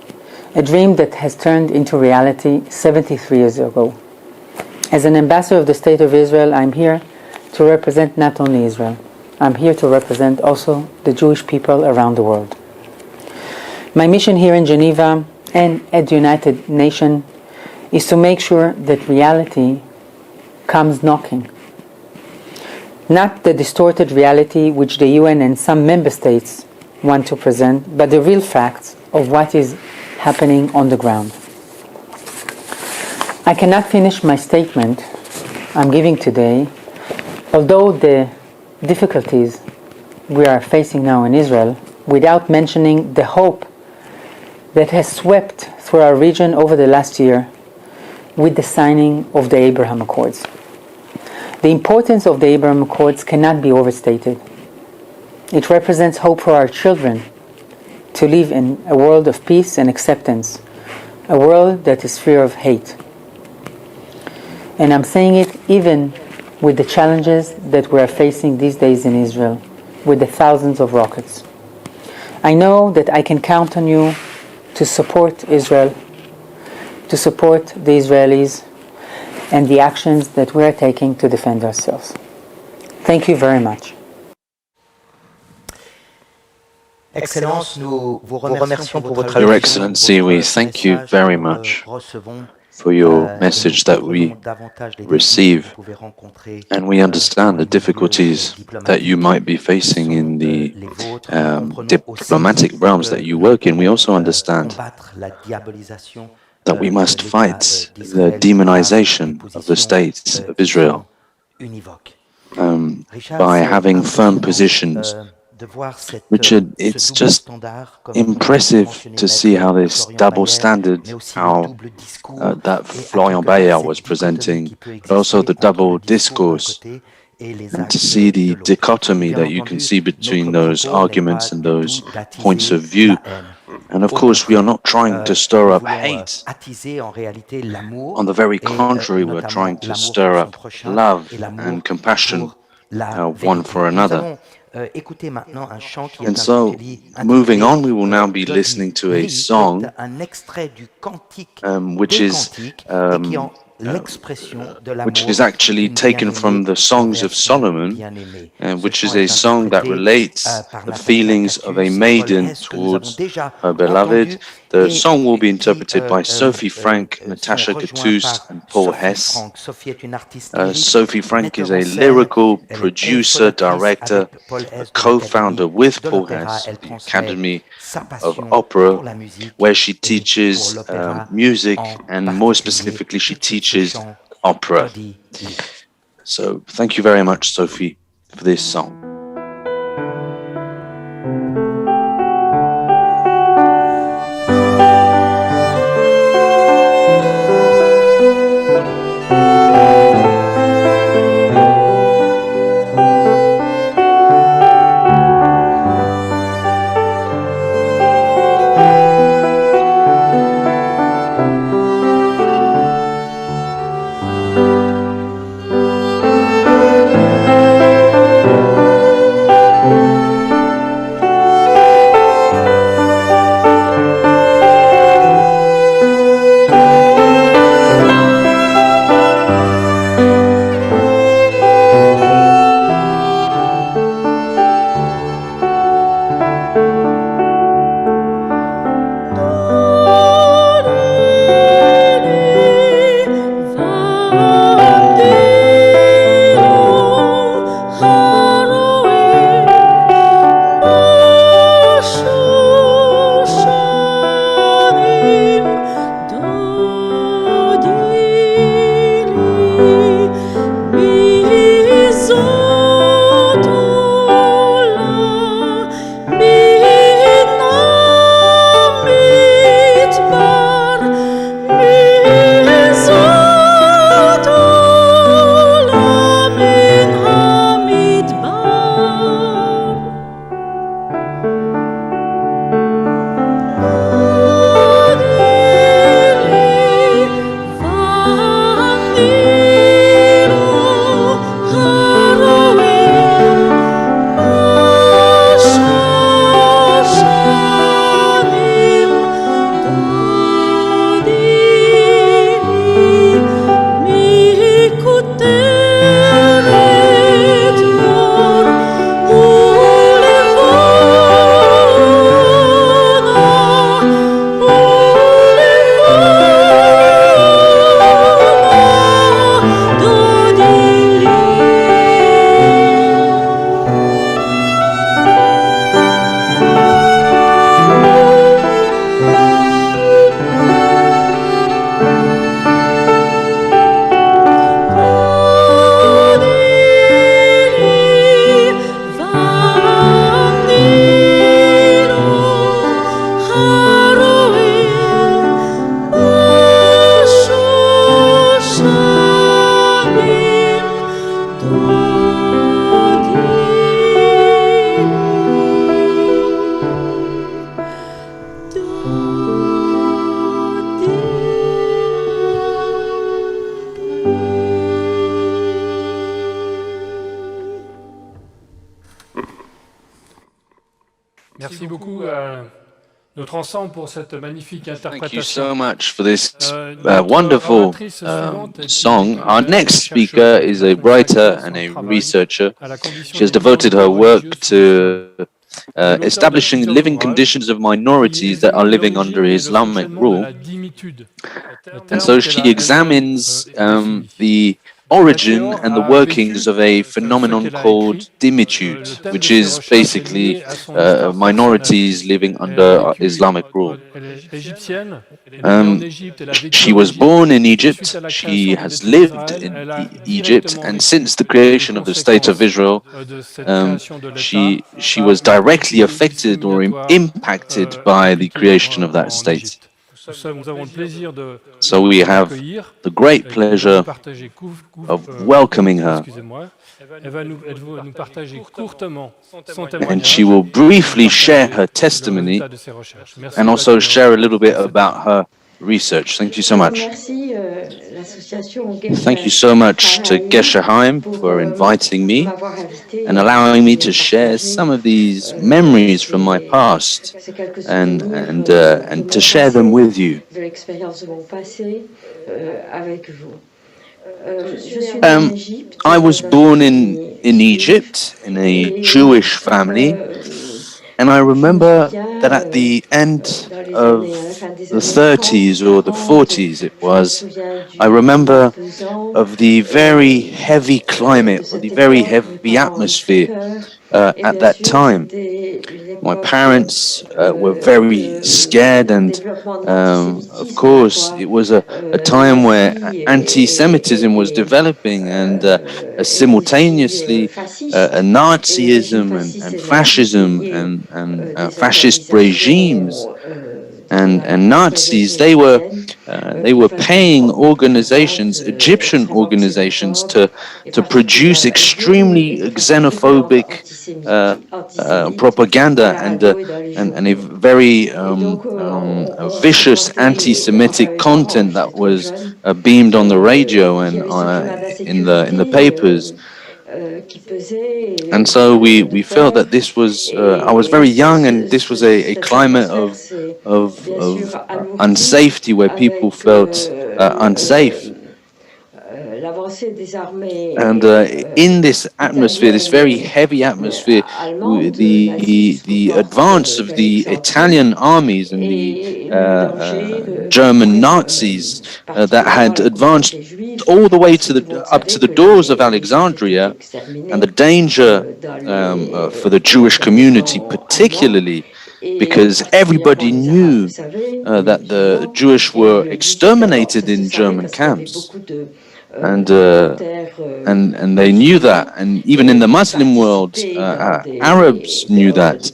a dream that has turned into reality 73 years ago. As an ambassador of the State of Israel, I'm here to represent not only Israel, I'm here to represent also the Jewish people around the world. My mission here in Geneva and at the United Nations is to make sure that reality comes knocking. Not the distorted reality which the UN and some member states want to present, but the real facts of what is happening on the ground. I cannot finish my statement I'm giving today, although the difficulties we are facing now in Israel, without mentioning the hope that has swept through our region over the last year with the signing of the Abraham Accords. The importance of the Abraham Accords cannot be overstated. It represents hope for our children to live in a world of peace and acceptance, a world that is free of hate. And I'm saying it even with the challenges that we are facing these days in Israel, with the thousands of rockets. I know that I can count on you to support Israel, to support the Israelis, and the actions that we are taking to defend ourselves. Thank you very much. Excellence, nous vous remercions pour votre Your Excellency, we thank you very much for your message that we receive, and we understand the difficulties that you might be facing in the diplomatic realms that you work in. We also understand that we must fight the demonization of the state of Israel by having firm positions. Richard, it's just impressive to see how this double standard, how that Florian Baier was presenting, but also the double discourse, and to see the dichotomy that you can see between those arguments and those points of view. And of course, we are not trying to stir up hate. On the very contrary, we're trying to stir up love and compassion one for another. And so, moving on, we will now be listening to a song which is actually taken from the Songs of Solomon, which is a song that relates the feelings of a maiden towards her beloved. The song will be interpreted by Sophie Frank, Natacha, Catusse, and Paul Hess. Sophie Frank is a lyrical producer, director, a co-founder with Paul Hess, the Academy of Opera, where she teaches music, and more specifically, she teaches opera. So thank you very much, Sophie, for this song. Merci beaucoup notre ensemble pour cette magnifique interprétation. Thank you so much for this wonderful song. Our next speaker is a writer and a researcher. She has devoted her work to establishing living conditions of minorities that are living under Islamic rule. And so she examines the origin and the workings of a phenomenon called dimitude, which is basically minorities living under Islamic rule. She was born in Egypt, she has lived in Egypt, and since the creation of the State of Israel, she was directly affected or impacted by the creation of that state. So we have the great pleasure of welcoming her. And she will briefly share her testimony and also share a little bit about her research. Thank you so much. Thank you so much to Gesheheim for inviting me and allowing me to share some of these memories from my past and to share them with you. I was born in Egypt in a Jewish family. And I remember that at the end of the 30s or the 40s it was, I remember of the very heavy climate or the very heavy atmosphere at that time. My parents were very scared, and of course it was a time where anti-Semitism was developing, and simultaneously Nazism and fascism and fascist regimes and Nazis, they were paying organizations, Egyptian organizations, to produce extremely xenophobic propaganda and a very vicious anti-Semitic content that was beamed on the radio and in the papers. And so we felt that this was, I was very young, and this was a climate of unsafety where people felt unsafe. And in this atmosphere, this very heavy atmosphere, the advance of the Italian armies and the German Nazis that had advanced all the way up to the doors of Alexandria, and the danger for the Jewish community particularly, because everybody knew that the Jewish were exterminated in German camps. And they knew that, and even in the Muslim world, Arabs knew that.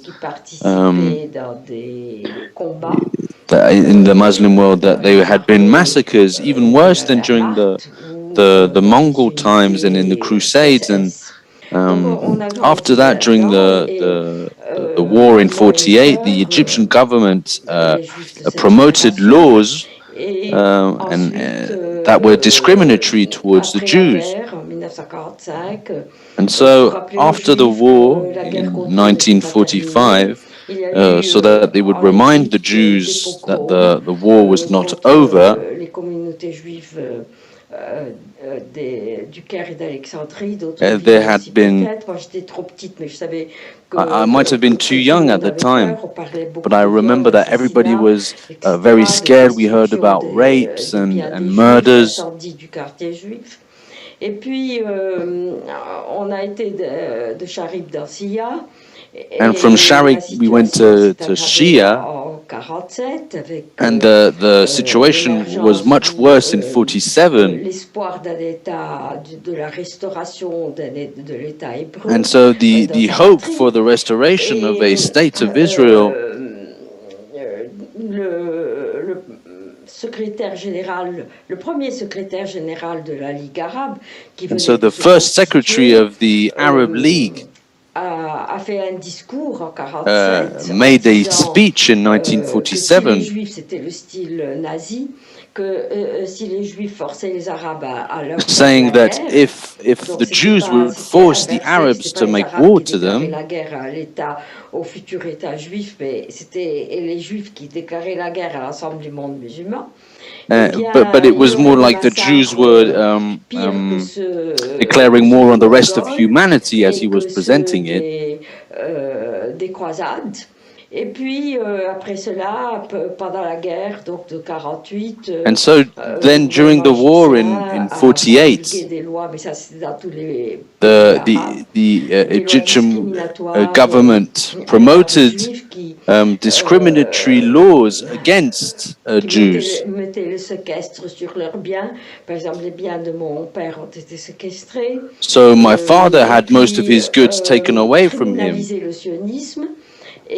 In the Muslim world, that there had been massacres, even worse than during the Mongol times and in the Crusades. And after that, during the war in '48, the Egyptian government promoted laws that were discriminatory towards the Jews. And so after the war in 1945, so that they would remind the Jews that the war was not over, there had been, I might have been too young at the time, but I remember that everybody was very scared. We heard about rapes and murders. And from Sharik we went to Shia, and the situation was much worse in '47. And so the hope for the restoration of a state of Israel, and so the first secretary of the Arab League made a speech in 1947 saying that if the Jews would force the Arabs to make war to them, la guerre à l'État, au futur État juif, mais c'était les Juifs qui déclaraient la guerre à l'ensemble du monde musulman. but it was more like the Jews were declaring war on the rest of humanity as he was presenting it. Des croisades. Et puis, après cela, pendant la guerre, donc de 48... And so then during the war in 48, the Egyptian government promoted discriminatory laws against Jews. So my father had most of his goods taken away from him.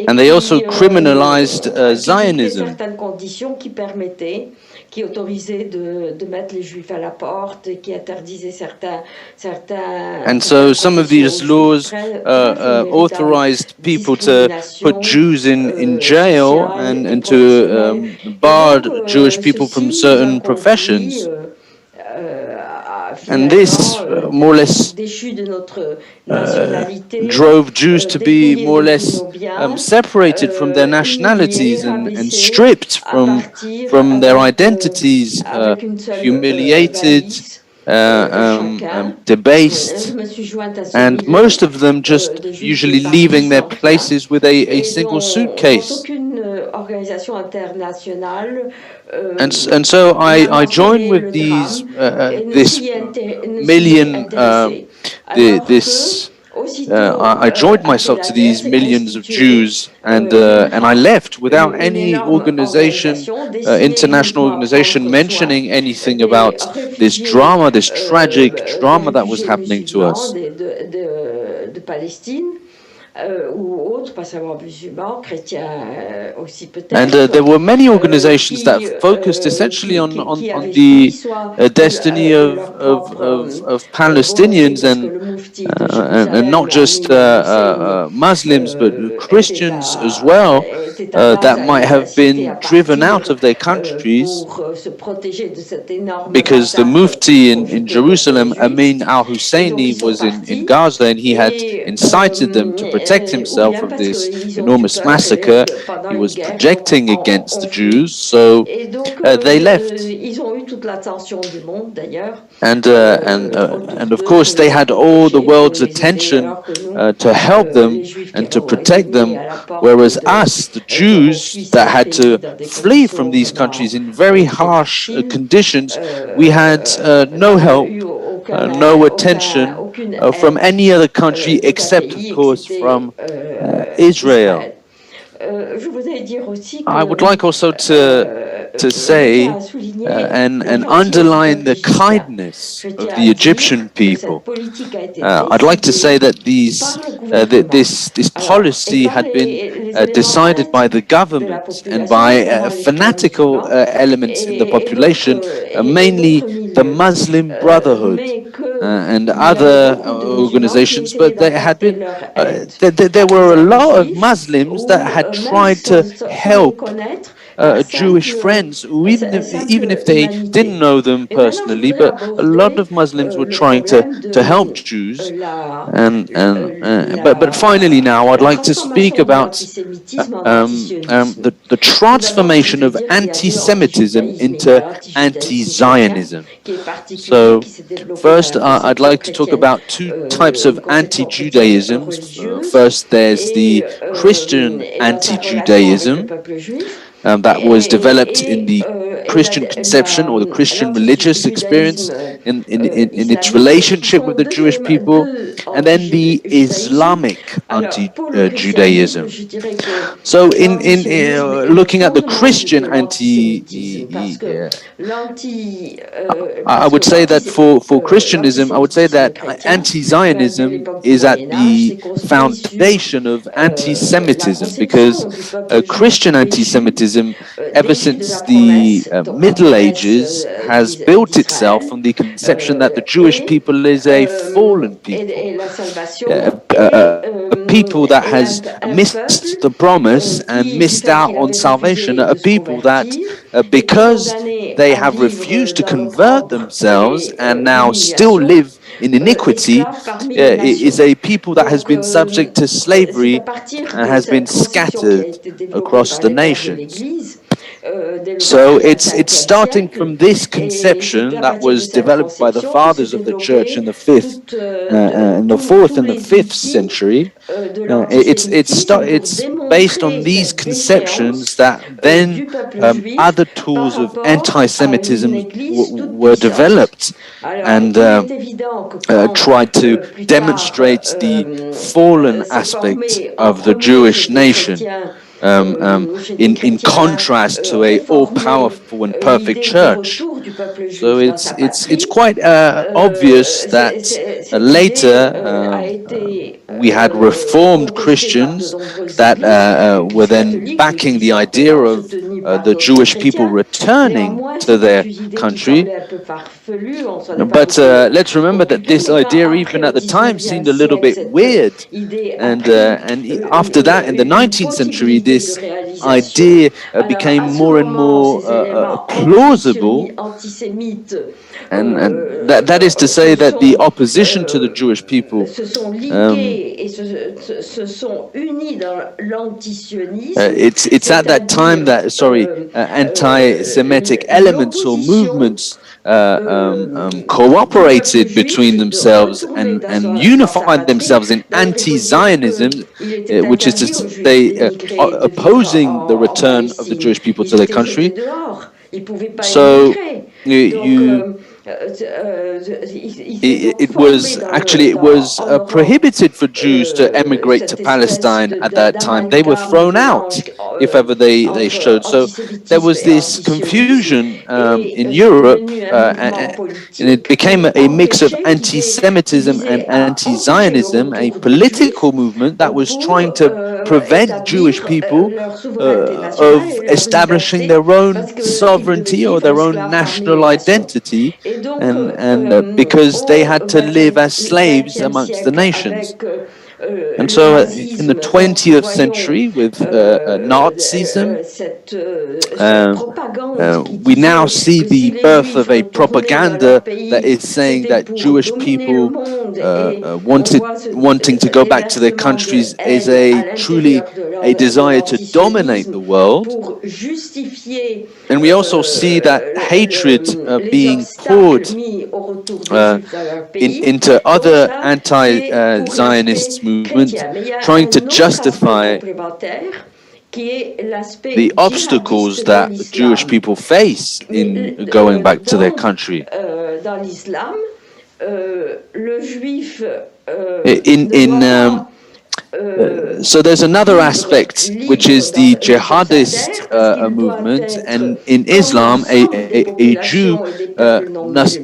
And they also criminalized Zionism. Qui autorisaient de mettre les Juifs à la porte, qui interdisaient certains And so some of these laws authorized people to put Jews in jail and to bar Jewish people from certain professions. And this more or less drove Jews to be more or less separated from their nationalities and stripped from their identities, humiliated, debased, and most of them just usually leaving their places with a single suitcase. And so I joined with this million, I joined myself to these millions of Jews, and I left without any organization, international organization, mentioning anything about this drama, this tragic drama that was happening to us. And there were many organizations that focused essentially on the destiny of Palestinians and not just Muslims but Christians as well that might have been driven out of their countries because the Mufti in Jerusalem, Amin al-Husseini, was in Gaza, and he had incited them to protect himself of this enormous massacre. He was projecting against the Jews, so they left. And of course they had all the world's attention to help them and to protect them, whereas us, the Jews that had to flee from these countries in very harsh conditions, we had no help, no attention from any other country except, of course, from Israel. I would like also to say and underline the kindness of the Egyptian people. I'd like to say that this policy had been decided by the government and by fanatical elements in the population, mainly the Muslim Brotherhood and other organizations, but there had been there were a lot of Muslims that had tried to help Jewish friends, who even if they didn't know them personally, but a lot of Muslims were trying to help Jews. But finally, now I'd like to speak about the transformation of anti-Semitism into anti-Zionism. So first, I'd like to talk about two types of anti-Judaism. First, there's the Christian anti-Judaism. That was developed in the Christian conception or the Christian religious experience in its relationship with the Jewish people, and then the Islamic anti-Judaism. So in looking at the Christian I would say that for Christianism, I would say that anti-Zionism is at the foundation of anti-Semitism, because Christian anti-Semitism ever since the Middle Ages has built itself on the conception that the Jewish people is a fallen people, a people that has missed the promise and missed out on salvation, a people that because they have refused to convert themselves and now still live in iniquity is a people that has been subject to slavery and has been scattered across the nations. So it's starting from this conception that was developed by the fathers of the church in the fourth and the fifth century. It's based on these conceptions that then other tools of anti-Semitism were developed and tried to demonstrate the fallen aspect of the Jewish nation. In contrast to a all-powerful and perfect church. So it's quite obvious that later we had Reformed Christians that were then backing the idea of the Jewish people returning to their country. But let's remember that this idea, even at the time, seemed a little bit weird. And after that, in the 19th century, this idea became more and more plausible. And that is to say that the opposition to the Jewish people it's at that time that, anti-Semitic elements or movements cooperated between themselves and unified themselves in anti-Zionism, which is to say opposing the return of the Jewish people to their country. So it was prohibited for Jews to emigrate to Palestine at that time. They were thrown out if ever they showed. So there was this confusion in Europe, and it became a mix of anti-Semitism and anti-Zionism, a political movement that was trying to prevent Jewish people of establishing their own sovereignty or their own national identity. And because they had to live as slaves amongst the nations. And so in the 20th century with Nazism, we now see the birth of a propaganda that is saying that Jewish people wanting to go back to their countries is truly a desire to dominate the world. And we also see that hatred being poured into other anti-Zionist movements, trying to justify the obstacles that Jewish people face in going back to their country. So there's another aspect, which is the jihadist movement, and in Islam, a Jew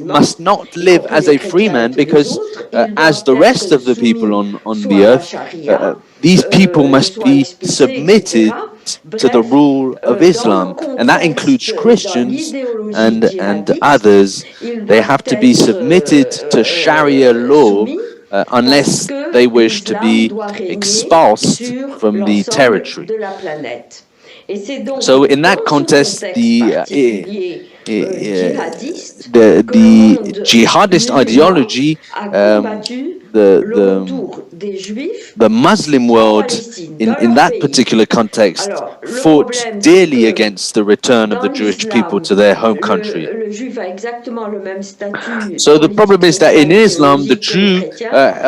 must not live as a free man, because as the rest of the people on the earth, these people must be submitted to the rule of Islam, and that includes Christians and others. They have to be submitted to Sharia law, unless they wish to be expulsed from the territory. So in that context, the jihadist ideology, the Muslim world in that particular context fought dearly against the return of the Jewish people to their home country. So the problem is that in Islam, the Jew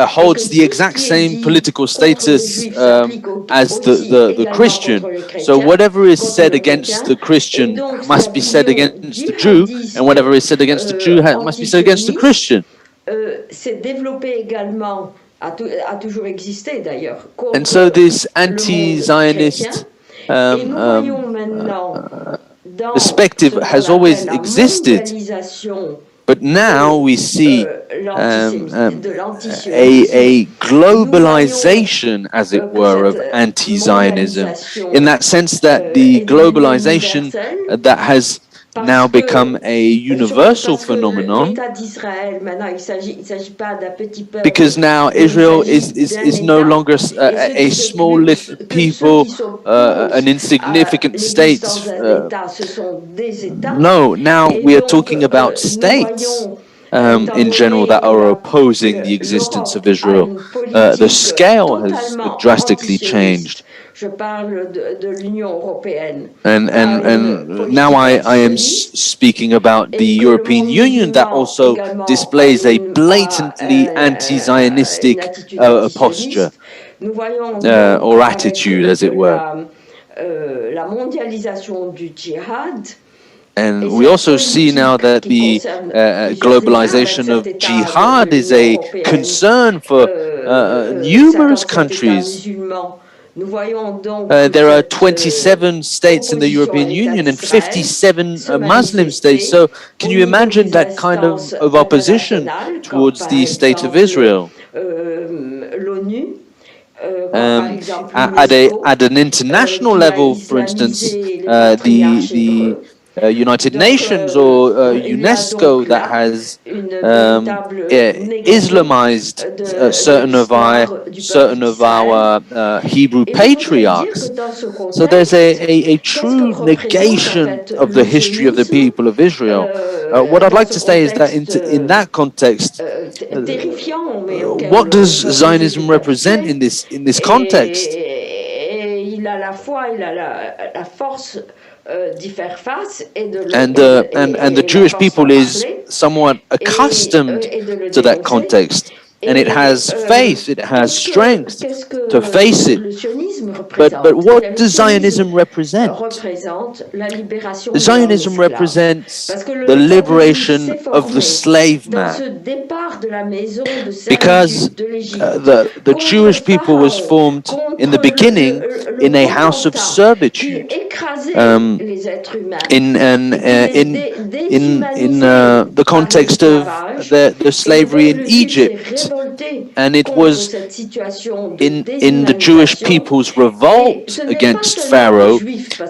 holds the exact same political status as the Christian. So whatever is said against the Christian must be said against the Jew, and whatever is said against the Jew must be said against the Christian. And so this anti-Zionist perspective has always existed, but now we see a globalization, as it were, of anti-Zionism, in that sense that the globalization that has now become a universal phenomenon, because now Israel is no longer a small little people, an insignificant state. No, now we are talking about states. in general that are opposing the existence of Israel. The scale has drastically changed. Je parle de l'Union européenne. And now I am speaking about the European Union that also displays a blatantly anti-Zionistic posture or attitude, as it were. La mondialisation du djihad. And we also see now that the globalization of jihad is a concern for numerous countries. There are 27 states in the European Union and 57 Muslim states. So can you imagine that kind of opposition towards the state of Israel? At an international level, for instance, the United Nations or UNESCO that has Islamized certain of our Hebrew patriarchs. So there's a true negation of the history of the people of Israel. What I'd like to say is that in that context, what does Zionism represent in this context? And the Jewish people is somewhat accustomed to that context, and it has faith, it has strength to face it. But what does Zionism represent? Zionism represents the liberation of the slave man, because the Jewish people was formed in the beginning in a house of servitude. In the context of the slavery in Egypt, and it was in the Jewish people's revolt against Pharaoh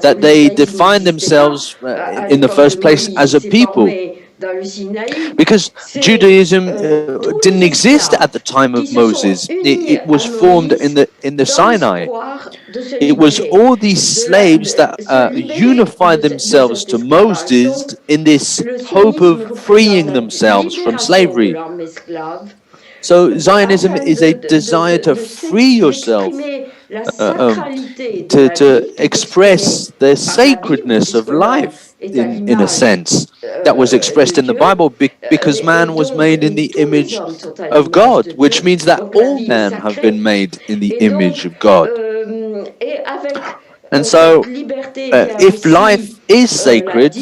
that they defined themselves in the first place as a people. Because Judaism didn't exist at the time of Moses. It was formed in the Sinai. It was all these slaves that unified themselves to Moses in this hope of freeing themselves from slavery. So Zionism is a desire to free yourself, to express the sacredness of life, in a sense, that was expressed in the Bible, because man was made in the image of God, which means that all men have been made in the image of God. And so, if life is sacred,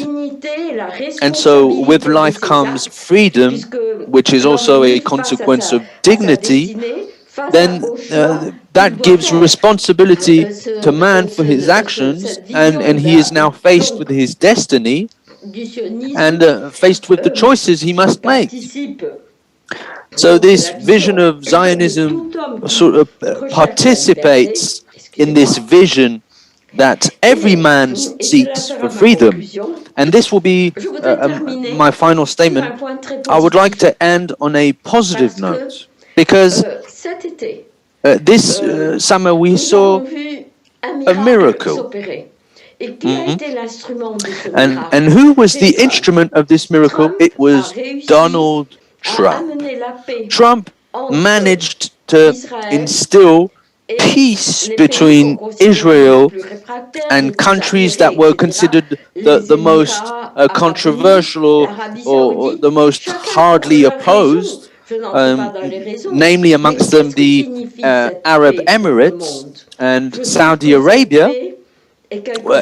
and so with life comes freedom, which is also a consequence of dignity, then that gives responsibility to man for his actions, and he is now faced with his destiny and faced with the choices he must make. So this vision of Zionism sort of participates in this vision that every man seeks for freedom. And this will be my final statement. I would like to end on a positive note, because this summer we saw a miracle. And who was the instrument of this miracle? It was Donald Trump. Trump managed to instill peace between Israel and countries that were considered the most controversial or the most hardly opposed, namely amongst them the Arab Emirates and Saudi Arabia,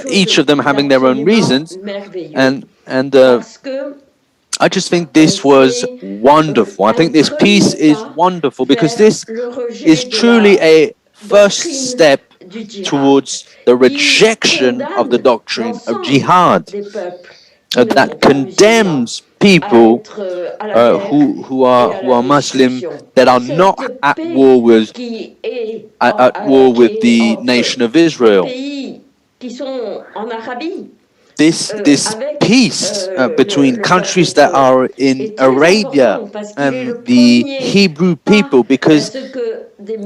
each of them having their own reasons, and I just think this was wonderful. I think this peace is wonderful, because this is truly a first step towards the rejection of the doctrine of jihad that condemns people who are Muslim, that are not at war with the nation of Israel. This peace between countries that are in Arabia and the Hebrew people, because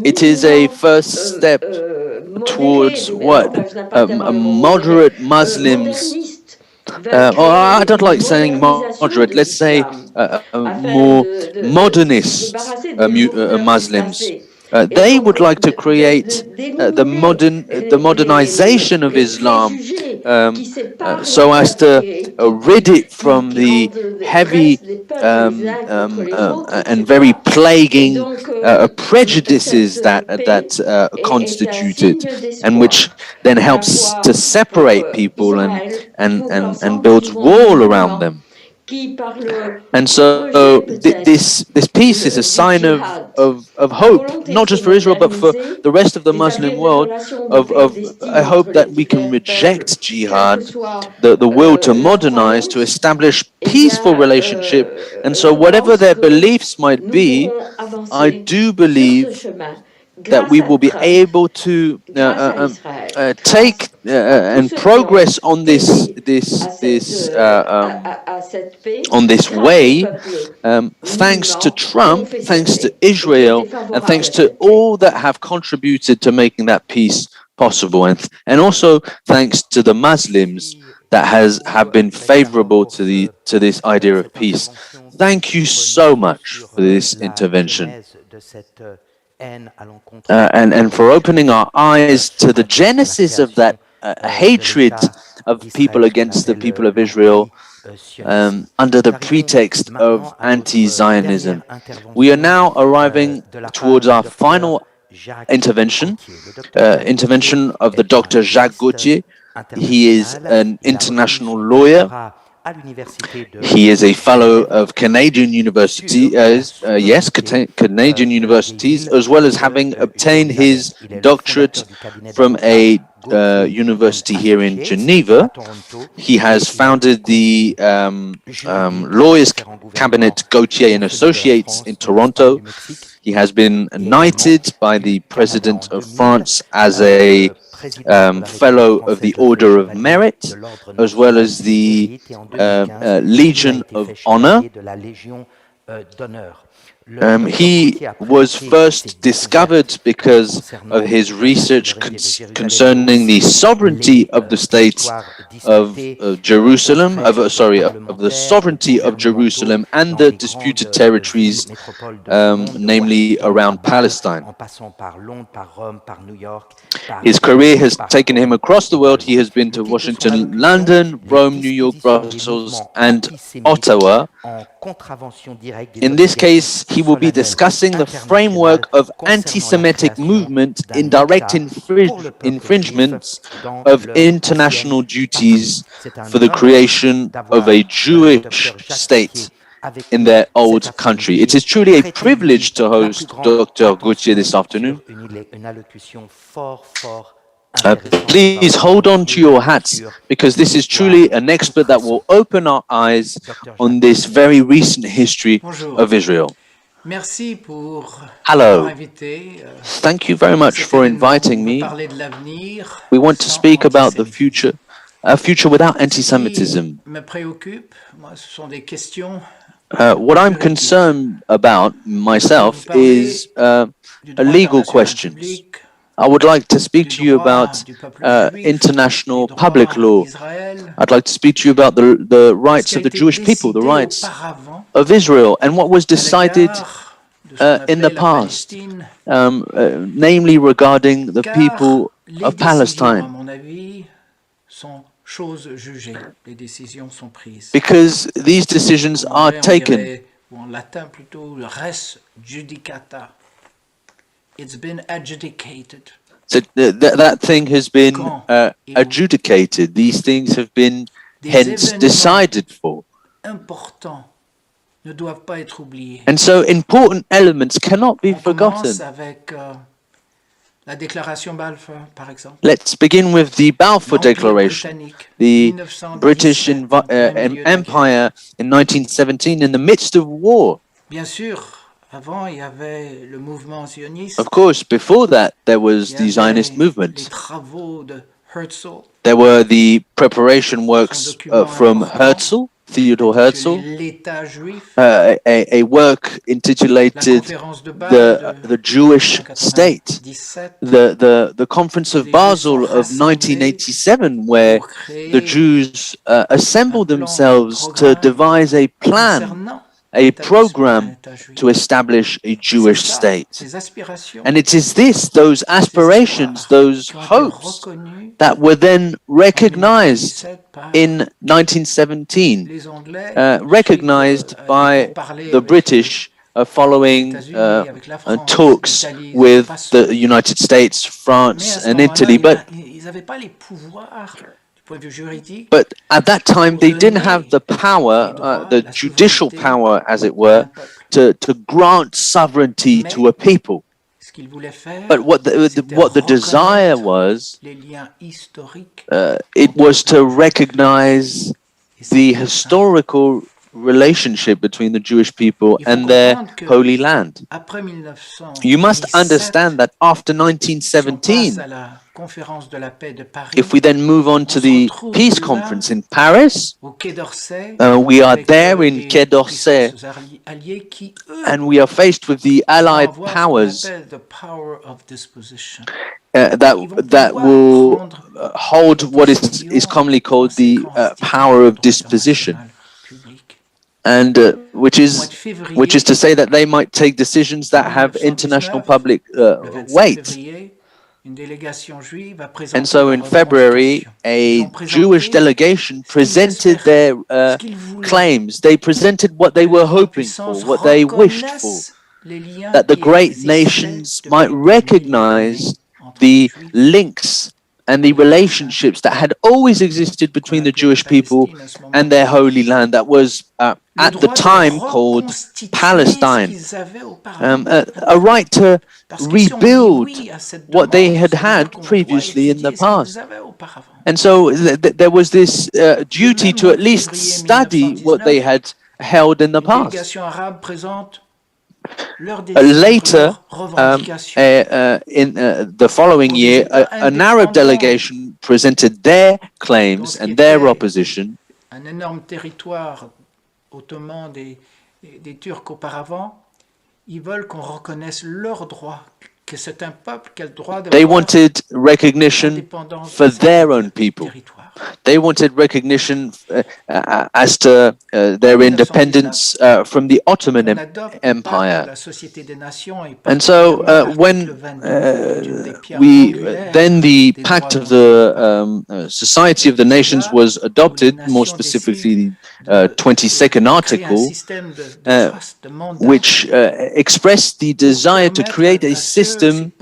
it is a first step towards what? Moderate Muslims or I don't like saying moderate, let's say more modernist Muslims. They would like to create the modernization of Islam so as to rid it from the heavy and very plaguing prejudices that constitute it, and which then helps to separate people and builds wall around them. And so this peace is a sign of hope, not just for Israel, but for the rest of the Muslim world, of I hope that we can reject jihad, the will to modernize, to establish peaceful relationship. And so whatever their beliefs might be, I do believe that we will be able to take and progress on this way, thanks to Trump, thanks to Israel, and thanks to all that have contributed to making that peace possible, and also thanks to the Muslims that have been favorable to this idea of peace. Thank you so much for this intervention. And for opening our eyes to the genesis of that hatred of people against the people of Israel under the pretext of anti-Zionism. We are now arriving towards our final intervention of the Dr. Jacques Gauthier. He is an international lawyer. He is a fellow of Canadian universities, Canadian universities, as well as having obtained his doctorate from a university here in Geneva. He has founded the Lawyers Cabinet Gauthier and Associates in Toronto. He has been knighted by the President of France as a Fellow of the Order of Merit, as well as the Legion of Honor. He was first discovered because of his research concerning the sovereignty of the state of Jerusalem, of the sovereignty of Jerusalem and the disputed territories, namely around Palestine. His career has taken him across the world. He has been to Washington, London, Rome, New York, Brussels, and Ottawa. In this case, he will be discussing the framework of anti-Semitic movement in direct infringements of international duties for the creation of a Jewish state in their old country. It is truly a privilege to host Dr. Gauthier this afternoon. Please hold on to your hats, because this is truly an expert that will open our eyes on this very recent history of Israel. Hello. Thank you very much for inviting me. We want to speak about the future, a future without anti-Semitism. What I'm concerned about myself is legal questions. I would like to speak to you about international public law. I'd like to speak to you about the rights of the Jewish people, the rights of Israel, and what was decided in the past, namely regarding the people of Palestine. Because these decisions are taken. It's been adjudicated. So that thing has been adjudicated. These things have been hence decided for. And so important elements cannot be forgotten. Let's begin with the Balfour Declaration, the British Empire in 1917 in the midst of war. Of course, before that, there was the Zionist movement. There were the preparation works from Herzl, Theodor Herzl, L'État juif, a work intitulated the Jewish State, the Conference of Basel of 1987, where the Jews assembled themselves to devise a plan, a program to establish a Jewish state. And it is those aspirations, those hopes that were then recognized in 1917, recognized by the British following talks with the United States, France, and Italy. But at that time, they didn't have the power, the judicial power, as it were, to grant sovereignty to a people. But what the desire was, it was to recognize the historical relationship between the Jewish people and their Holy Land. You must understand that after 1917, if we then move on to the peace conference in Paris, we are there in Quai d'Orsay, and we are faced with the Allied powers that will hold what is commonly called the power of disposition. And which is to say that they might take decisions that have international public weight. And so in February, a Jewish delegation presented their claims. They presented what they were hoping for, what they wished for, that the great nations might recognize the links and the relationships that had always existed between the Jewish people and their Holy Land that was at the time called Palestine. A right to rebuild what they had had previously in the past. And so there was this duty to at least study what they had held in the past. Later, in the following year, an Arab delegation presented their claims and their opposition. Un énorme territoire ottoman des Turcs auparavant, ils veulent qu'on reconnaisse leurs droits, que c'est un peuple qui a le droit de. They wanted recognition for their own people. They wanted recognition as to their independence from the Ottoman Empire. And so when then the Pact of the Society of the Nations was adopted, more specifically the 22nd article, which expressed the desire to create a system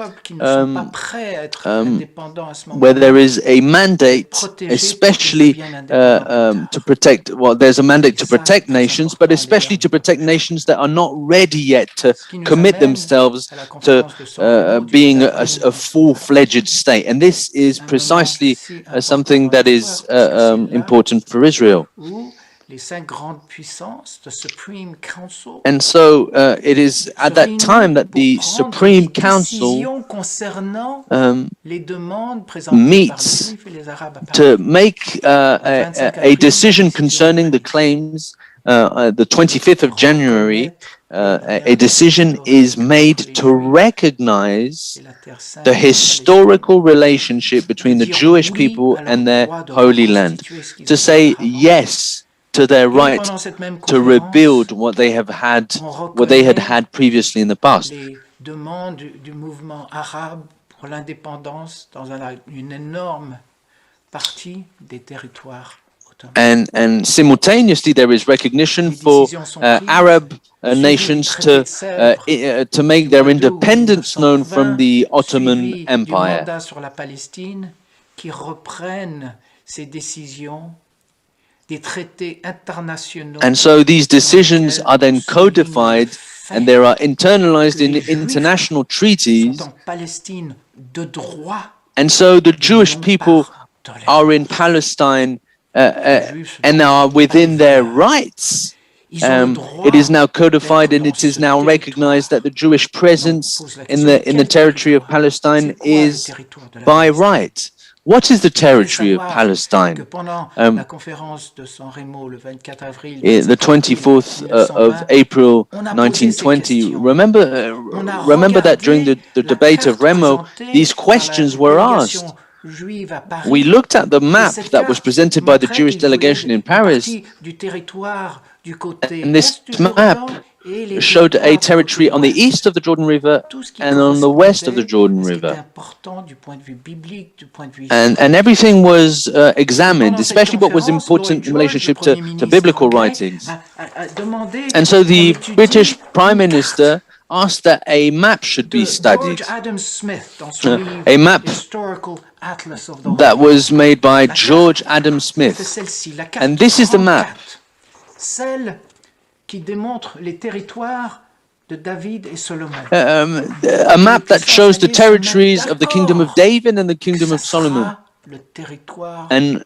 where there is a mandate, especially to protect, well, there's a mandate to protect nations, but especially to protect nations that are not ready yet to commit themselves to being a full-fledged state. And this is precisely something that is important for Israel. And so it is at that time that the Supreme Council meets to make a decision concerning the claims. The 25th of January, a decision is made to recognize the historical relationship between the Jewish people and their Holy Land, to say yes to their right to rebuild what they have had, what they had had previously in the past. And simultaneously, there is recognition for Arab nations to make their independence known from the Ottoman Empire. And so these decisions are then codified and they are internalized in international treaties. And so the Jewish people are in Palestine and are within their rights. It is now codified and it is now recognized that the Jewish presence in the territory of Palestine is by right. what is the territory of Palestine? The 24th of April 1920, remember that during the debate of Remo, these questions were asked. We looked at the map that was presented by the Jewish delegation in Paris, and this map showed a territory on the east of the Jordan River and on the west of the Jordan River. And everything was examined, especially what was important in relationship to biblical writings. And so the British Prime Minister asked that a map should be studied, a map that was made by George Adam Smith. And this is the map. A map that shows the territories of the kingdom of David and the kingdom of Solomon. And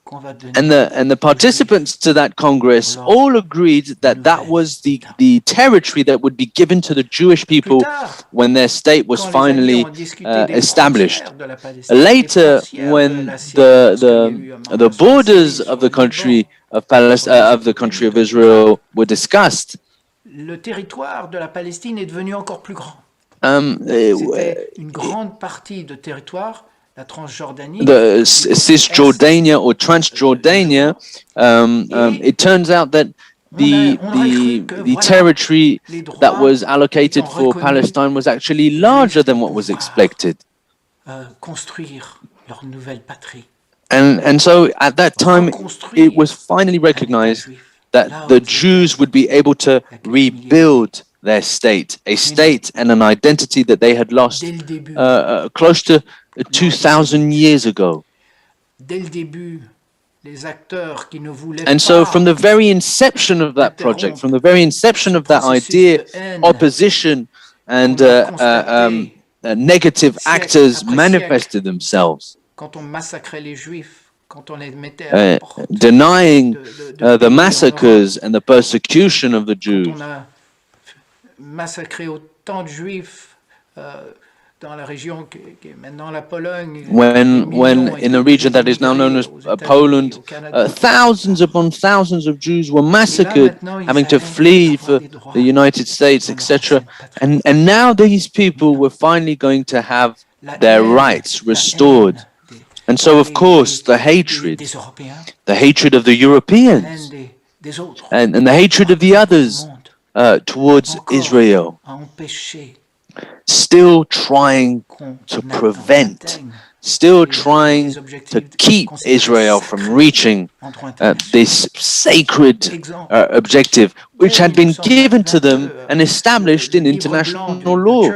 the participants to that Congress all agreed that that was the territory that would be given to the Jewish people when their state was finally established. Later, when the borders of the country of Israel were discussed, le territoire de la Palestine est devenu encore plus grand. C'était une grande partie de territoire. The Cisjordania or Transjordania, it turns out that the territory that was allocated for Palestine was actually larger than what was expected. And so at that time, it was finally recognized that the Jews would be able to rebuild their state, a state and an identity that they had lost close to 2,000 years ago. And so from the very inception of that project, from the very inception of that idea, opposition and negative actors manifested themselves. Denying the massacres and the persecution of the Jews. When in a region that is now known as Poland, thousands upon thousands of Jews were massacred, having to flee for the United States, etc. And now these people were finally going to have their rights restored. And so, of course, the hatred of the Europeans and the hatred of the others towards Israel, still trying to prevent, still trying to keep Israel from reaching this sacred objective, which had been given to them and established in international law.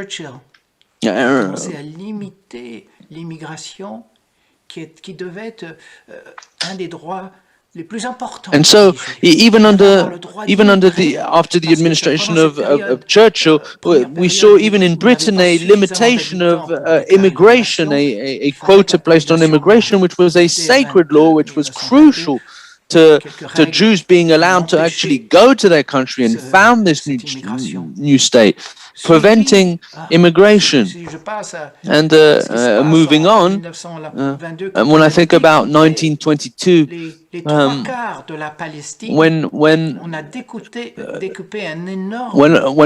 And so, even after the administration of Churchill, we saw even in Britain a limitation of immigration, a quota placed on immigration, which was a sacred law, which was crucial to Jews being allowed to actually go to their country and found this new state, preventing immigration. And moving on, and when I think about 1922, when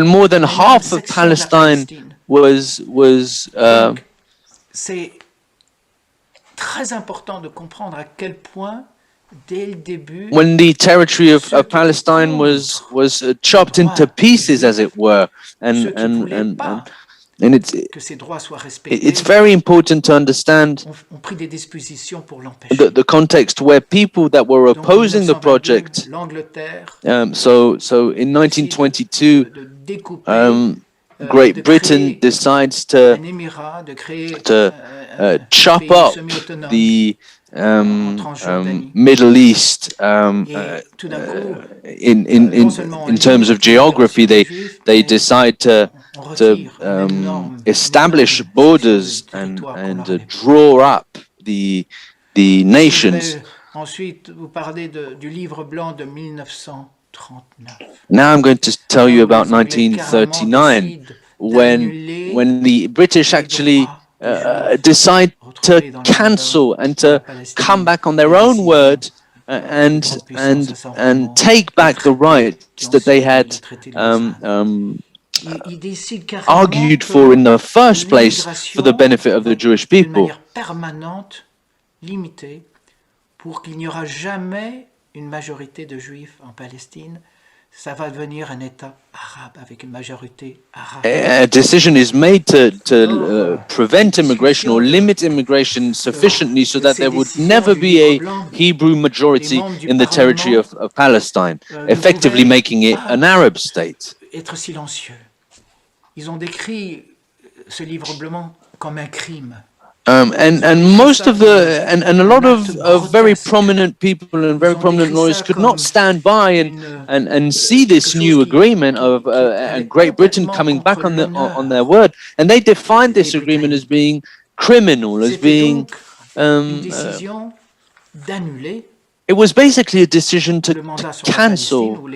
more than half of Palestine was c'est très important de comprendre à quel point when the territory of Palestine was chopped into pieces, as it were, and it's very important to understand the context where people that were opposing the project. So in 1922, Great Britain decides to chop up the Middle East in terms of geography. They decide to establish borders and draw up the nations. Now I'm going to tell you about 1939, when the British actually decide to cancel and to come back on their own word and take back the rights that they had argued for in the first place for the benefit of the Jewish people. Pour qu'il n'y aura jamais une majorité de Juifs en Palestine, ça va devenir un État arabe avec une majorité arabe. A decision is made to prevent immigration or limit immigration sufficiently so that there would never be a Hebrew majority in the territory of Palestine, effectively making it an Arab state. Être silencieux. Ils ont décrit ce livre blanc comme un crime. And most of a lot of very prominent people and very prominent lawyers could not stand by and see this new agreement of Great Britain coming back on their word, and they defined this agreement as being criminal, as being it was basically a decision to cancel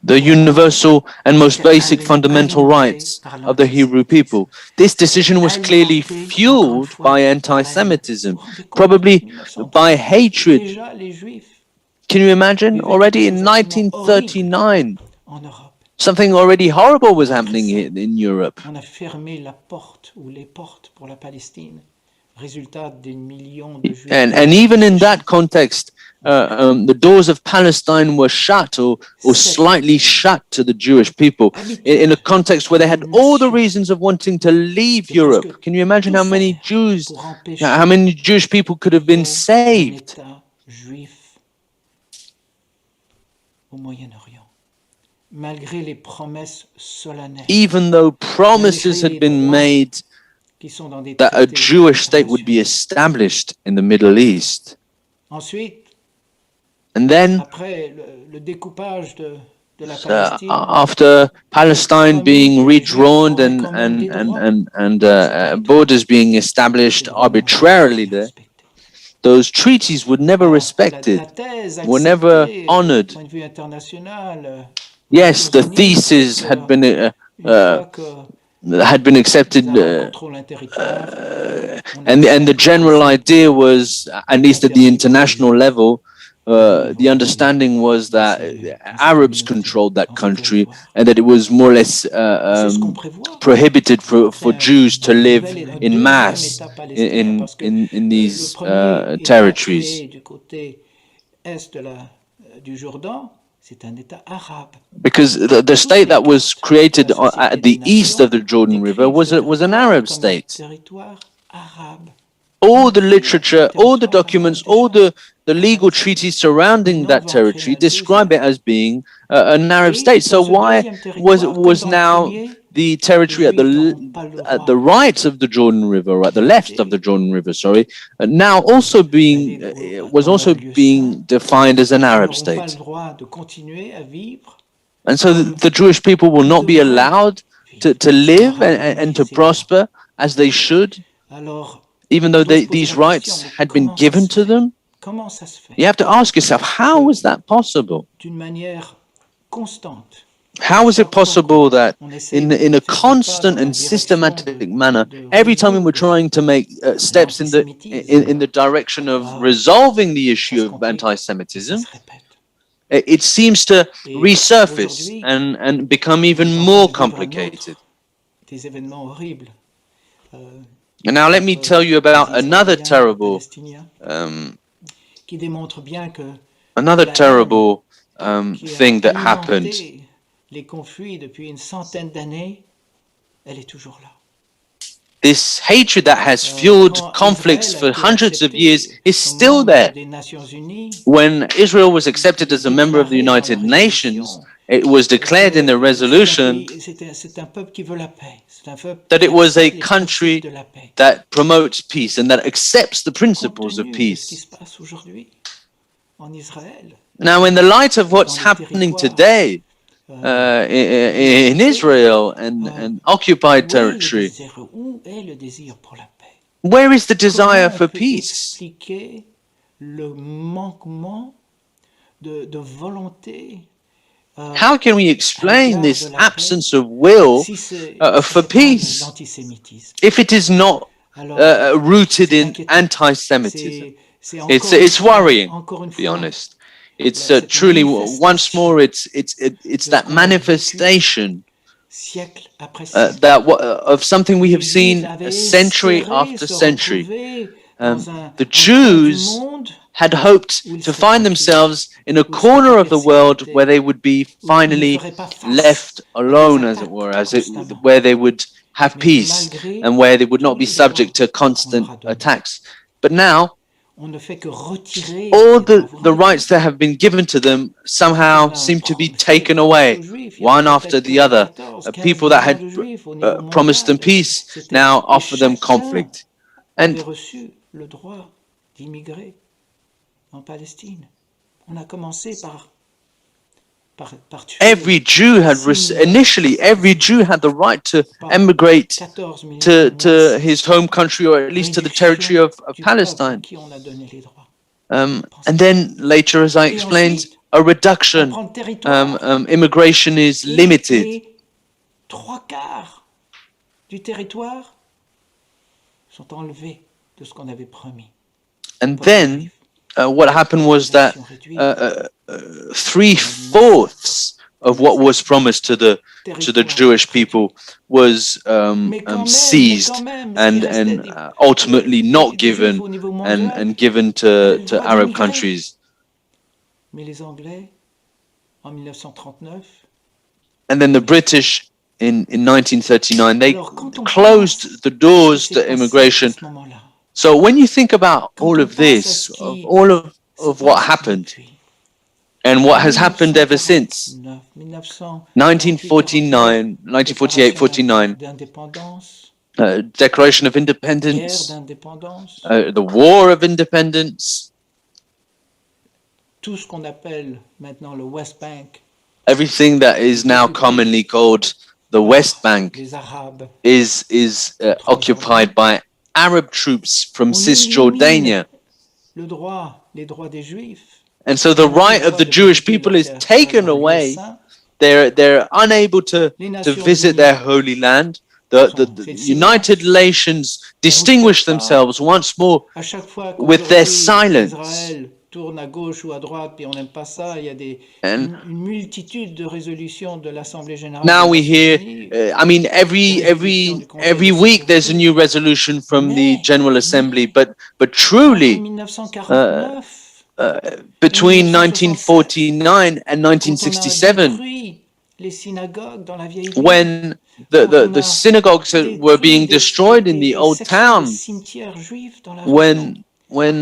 the universal and most basic fundamental rights of the Hebrew people. This decision was clearly fueled by anti-Semitism, probably by hatred. Can you imagine? Already in 1939, something already horrible was happening in Europe. And even in that context, the doors of Palestine were shut or slightly shut to the Jewish people in a context where they had all the reasons of wanting to leave Europe. Can you imagine how many Jewish people could have been saved? Even though promises had been made that a Jewish state would be established in the Middle East. And then, after Palestine being redrawn and borders being established arbitrarily there, those treaties were never respected, were never honored. Yes, the thesis had been accepted, and the general idea was, at least at the international level, the understanding was that Arabs controlled that country and that it was more or less prohibited for Jews to live in mass in these territories. Because the state that was created at the east of the Jordan River was an Arab state. All the literature, all the documents, all the legal treaties surrounding that territory describe it as being an Arab state. So why was now the territory at the right of the Jordan River, or at the left of the Jordan River, sorry, now also being defined as an Arab state? And so the Jewish people will not be allowed to live and to prosper as they should, even though these rights had been given to them? You have to ask yourself, how is that possible? How is it possible that in a constant and systematic manner, every time we're trying to make steps in the direction of resolving the issue of anti-Semitism, it seems to resurface and become even more complicated? And now let me tell you about another terrible thing that happened. This hatred that has fueled conflicts for hundreds of years is still there. When Israel was accepted as a member of the United Nations, it was declared in the resolution that it was a country that promotes peace and that accepts the principles of peace. Now, in the light of what's happening today in Israel and occupied territory, where is the desire for peace? how can we explain this absence of will for peace if it is not rooted in anti-Semitism? It's worrying, to be honest. It's truly, once more, it's that manifestation of something we have seen century after century. The Jews had hoped to find themselves in a corner of the world where they would be finally left alone, as it were, where they would have peace and where they would not be subject to constant attacks. But now, all the rights that have been given to them somehow seem to be taken away, one after the other. People that had promised them peace now offer them conflict. And every Jew had every Jew had the right to emigrate to his home country, or at least to the territory of Palestine. And then later, as I explained, a reduction. Immigration is limited. And then what happened was that 3/4 of what was promised to the Jewish people was seized and ultimately not given and given to Arab countries. And then the British in 1939, they closed the doors to immigration. So when you think about all of this, all of what happened, and what has happened ever since 1948-49, Declaration of Independence, the War of Independence, everything that is now commonly called the West Bank is occupied by Arab troops from Cisjordania. And so the right of the Jewish people is taken away. They're unable to visit their holy land. The United Nations distinguish themselves once more with their silence. And now we hear, every week there's a new resolution from the General Assembly, but truly, between 1949 and 1967, when the synagogues were being destroyed in the old town, when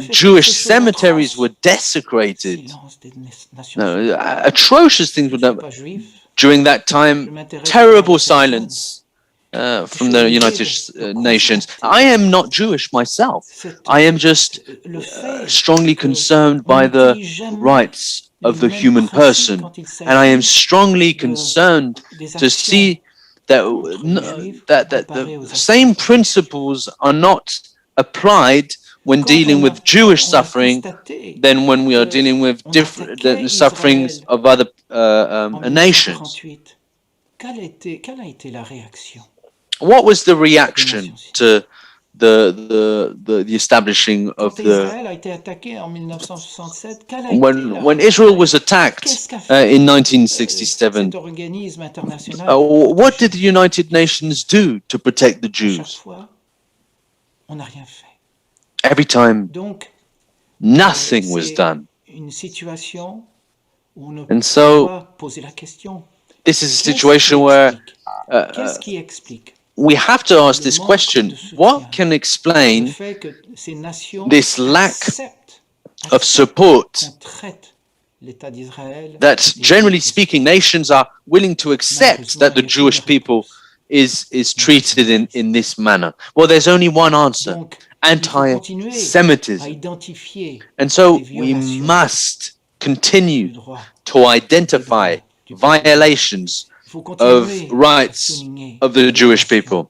Jewish cemeteries were desecrated, atrocious things were done. During that time, terrible silence from the United Nations. I am not Jewish myself. I am just strongly concerned by the rights of the human person, and I am strongly concerned to see that the same principles are not applied when dealing with Jewish suffering than when we are dealing with different sufferings of other nations. What was the reaction to the establishing of when Israel was attacked in 1967? What did the United Nations do to protect the Jews? Every time, nothing was done. And so, this is a situation where we have to ask this question: what can explain this lack of support that, generally speaking, nations are willing to accept that the Jewish people is treated in this manner? Well, there's only one answer: anti-Semitism. And so we must continue to identify violations of rights of the Jewish people.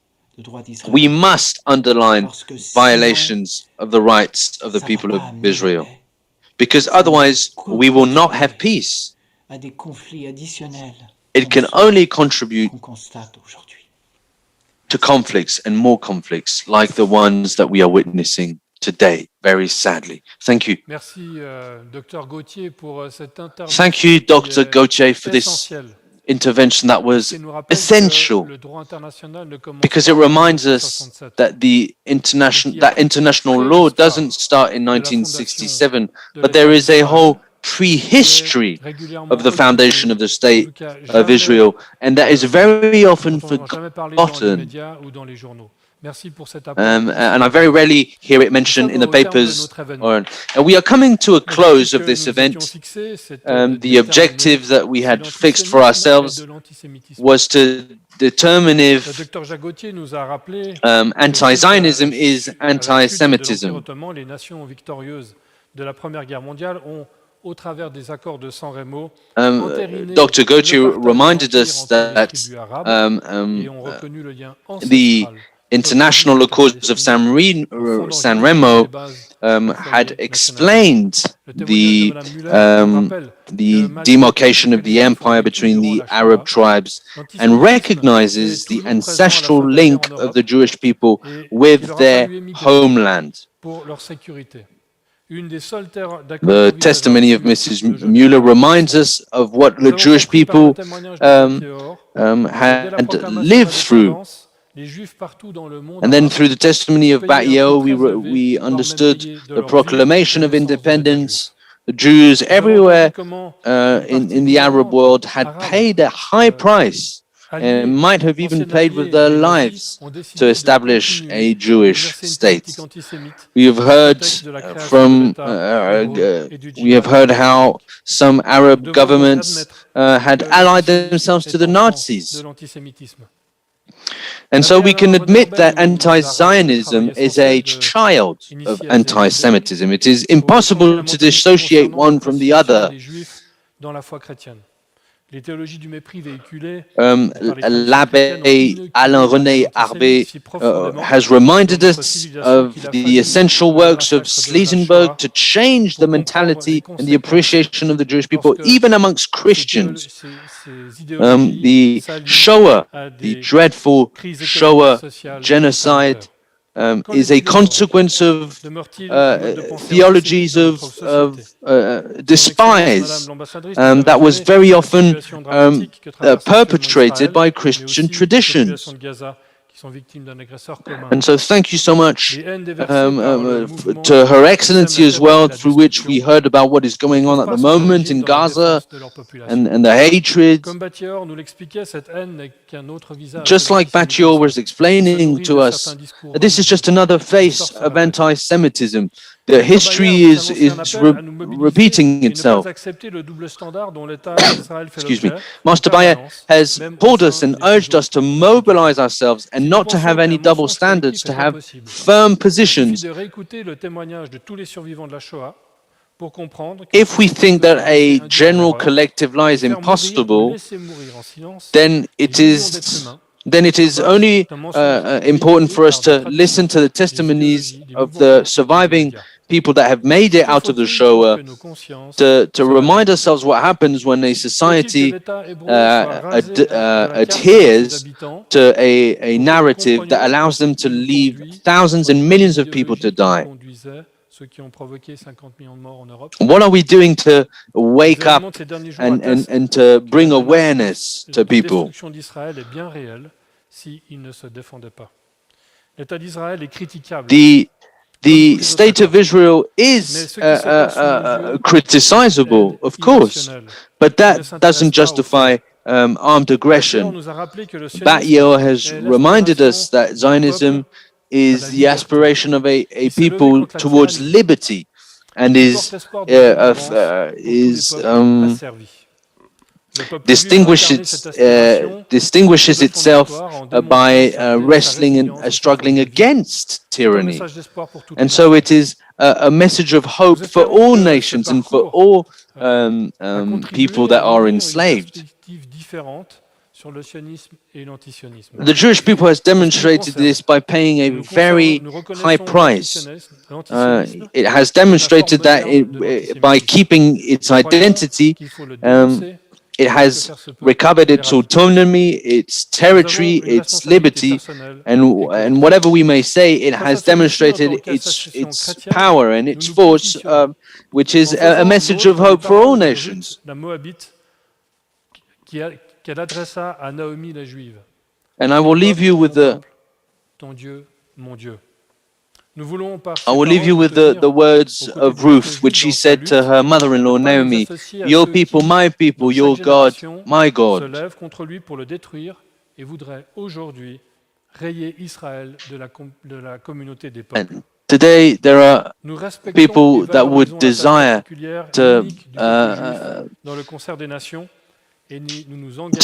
We must underline violations of the rights of the people of Israel, because otherwise we will not have peace. it can only contribute to conflicts and more conflicts like the ones that we are witnessing today, very sadly. Thank you. Merci, Dr. Gauthier, pour cette intervention. Thank you, Dr. Gauthier, for this intervention that was essential, because it reminds us that the international law doesn't start in 1967, but there is a whole prehistory of the foundation of the state of Israel, and that is very often forgotten. And I very rarely hear it mentioned in the papers. And we are coming to a close of this event. The objective that we had fixed for ourselves was to determine if anti-Zionism is anti-Semitism. Dr. Gauthier reminded us that the International Accords of San Remo had explained the demarcation of the empire between the Arab tribes and recognizes the ancestral link of the Jewish people with their homeland. The testimony of Mrs. Muller reminds us of what the Jewish people had lived through. And then through the testimony of Baier, we understood the proclamation of independence. The Jews everywhere in the Arab world had paid a high price and might have even paid with their lives to establish a Jewish state. We have heard how some Arab governments had allied themselves to the Nazis. And so we can admit that anti-Zionism is a child of anti-Semitism. It is impossible to dissociate one from the other. L'Abbé Alain Arbez has reminded us of the essential works of Seelisberg to change the mentality and the appreciation of the Jewish people, even amongst Christians. The Shoah, the dreadful Shoah genocide, is a consequence of theologies of despise that was very often perpetrated by Christian traditions. And so thank you so much to Her Excellency as well, through which we heard about what is going on at the moment in Gaza and the hatred. Just like Baier was explaining to us, this is just another face of anti-Semitism. The history is repeating itself. Excuse me. Master Baier has pulled us and urged us to mobilize ourselves and not to have any double standards, to have firm positions. If we think that a general collective lie is impossible, then it is only important for us to listen to the testimonies of the surviving people that have made it out of the Shoah, to remind ourselves what happens when a society adheres to a narrative that allows them to leave thousands and millions of people to die. What are we doing to wake up and to bring awareness to people? The state of Israel is criticizable, of course, but that doesn't justify armed aggression. Baier has reminded us that Zionism is the aspiration of a people towards liberty and distinguishes itself by wrestling and struggling against tyranny. And so it is a message of hope for all nations and for all people that are enslaved. The Jewish people has demonstrated this by paying a very high price. It has demonstrated that by keeping its identity, it has recovered its autonomy, its territory, its liberty, and whatever we may say, it has demonstrated its power and its force, which is a message of hope for all nations. And I will leave you with the words of Ruth, which she said to her mother-in-law Naomi, "Your people, your God, my God." And today there are people that would desire to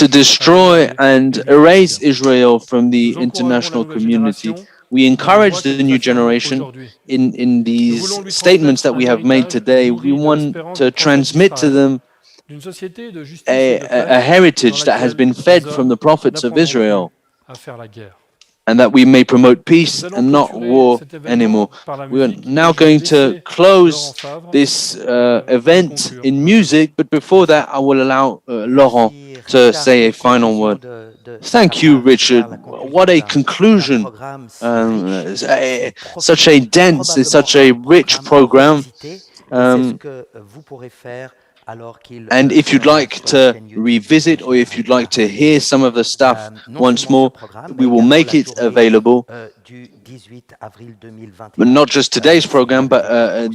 destroy and erase Israel from the international community. We encourage the new generation in these statements that we have made today. We want to transmit to them a heritage that has been fed from the prophets of Israel, and that we may promote peace and not war anymore. We are now going to close this event in music, but before that I will allow Laurent to say a final word. Thank you, Richard. What a conclusion. Such a dense, such a rich program. And if you'd like to revisit, or if you'd like to hear some of the stuff once more, we will make it available. But not just today's program, but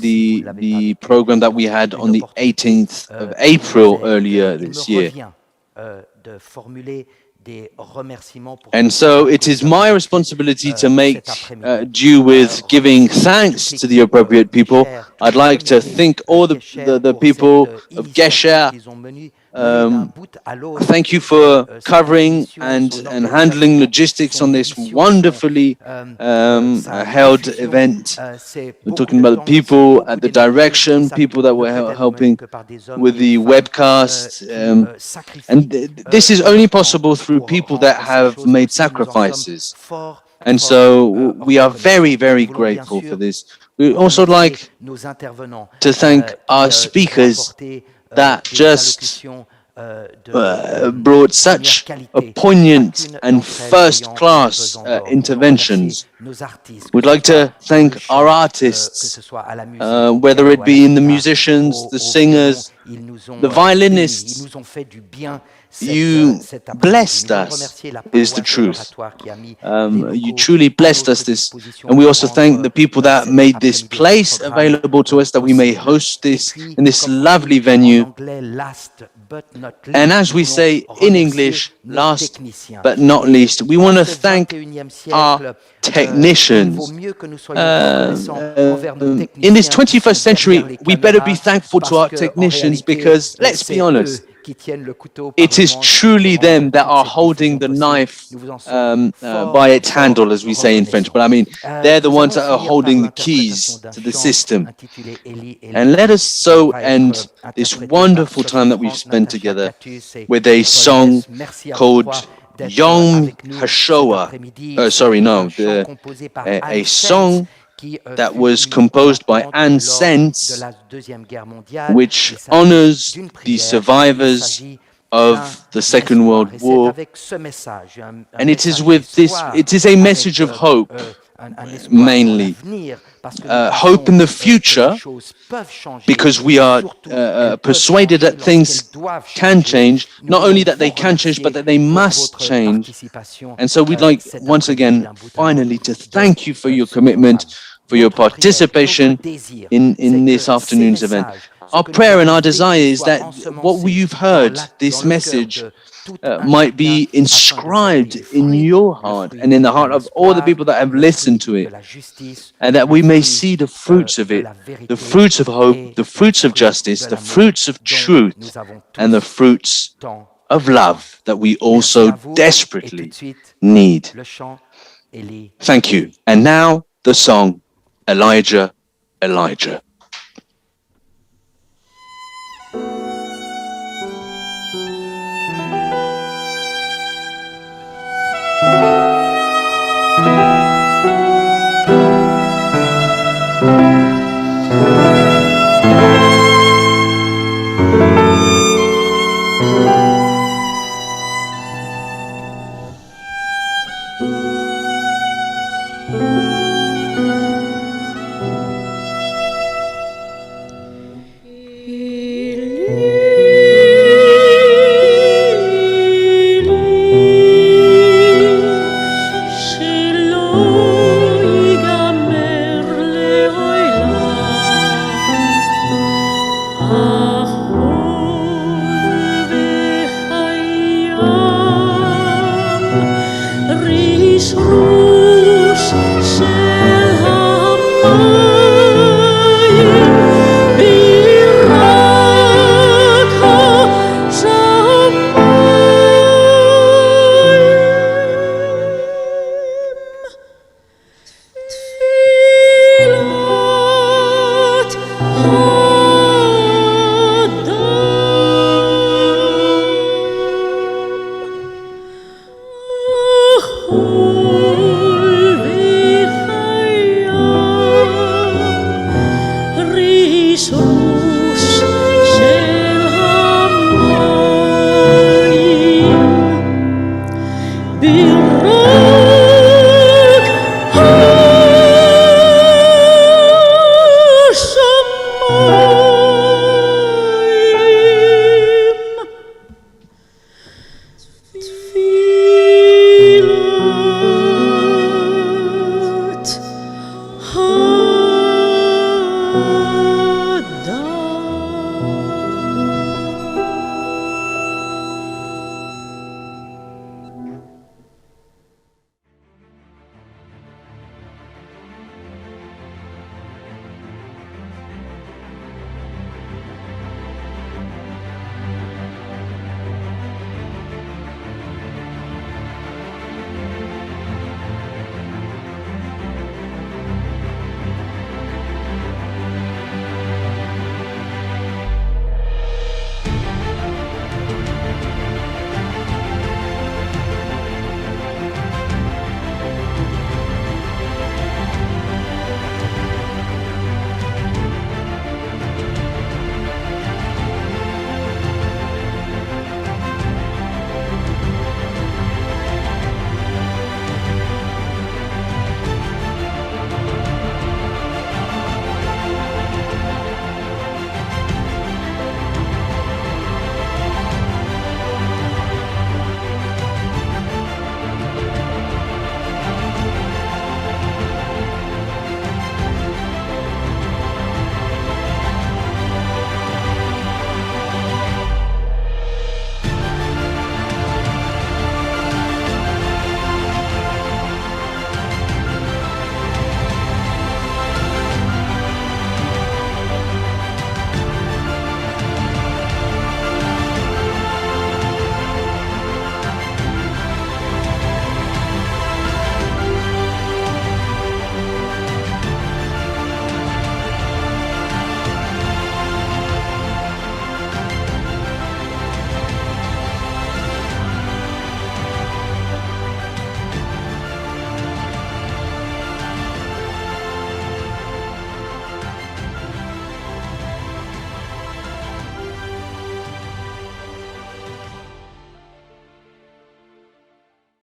the program that we had on the 18th of April earlier this year. And so it is my responsibility to make due with giving thanks to the appropriate people. I'd like to thank all the people of Gesher. Thank you for covering and handling logistics on this wonderfully held event. We're talking about people at the direction, people that were helping with the webcast. And this is only possible through people that have made sacrifices. And so we are very, very grateful for this. We also like to thank our speakers that just brought such a poignant and first-class interventions. We'd like to thank our artists, whether it be in the musicians, the singers, the violinists. You blessed us, is the truth. You truly blessed us this. And we also thank the people that made this place available to us, that we may host this in this lovely venue. And as we say in English, last but not least, we want to thank our technicians. In this 21st century, we better be thankful to our technicians, because, let's be honest, it is truly them that are holding the knife by its handle, as we say in French. But I mean, they're the ones that are holding the keys to the system. And let us so end this wonderful time that we've spent together with a song called Yom HaShoah. A song that was composed by Anne Sense, which honors the survivors of the Second World War. And it is with this, it is a message of hope, mainly. Hope in the future, because we are persuaded that things can change, not only that they can change, but that they must change. And so we'd like, once again, finally, to thank you for your commitment, for your participation in this afternoon's event. Our prayer and our desire is that what you've heard, this message, might be inscribed in your heart and in the heart of all the people that have listened to it, and that we may see the fruits of it, the fruits of hope, the fruits of justice, the fruits of truth, and the fruits of love that we also desperately need. Thank you. And now the song, Elijah, Elijah. Amen.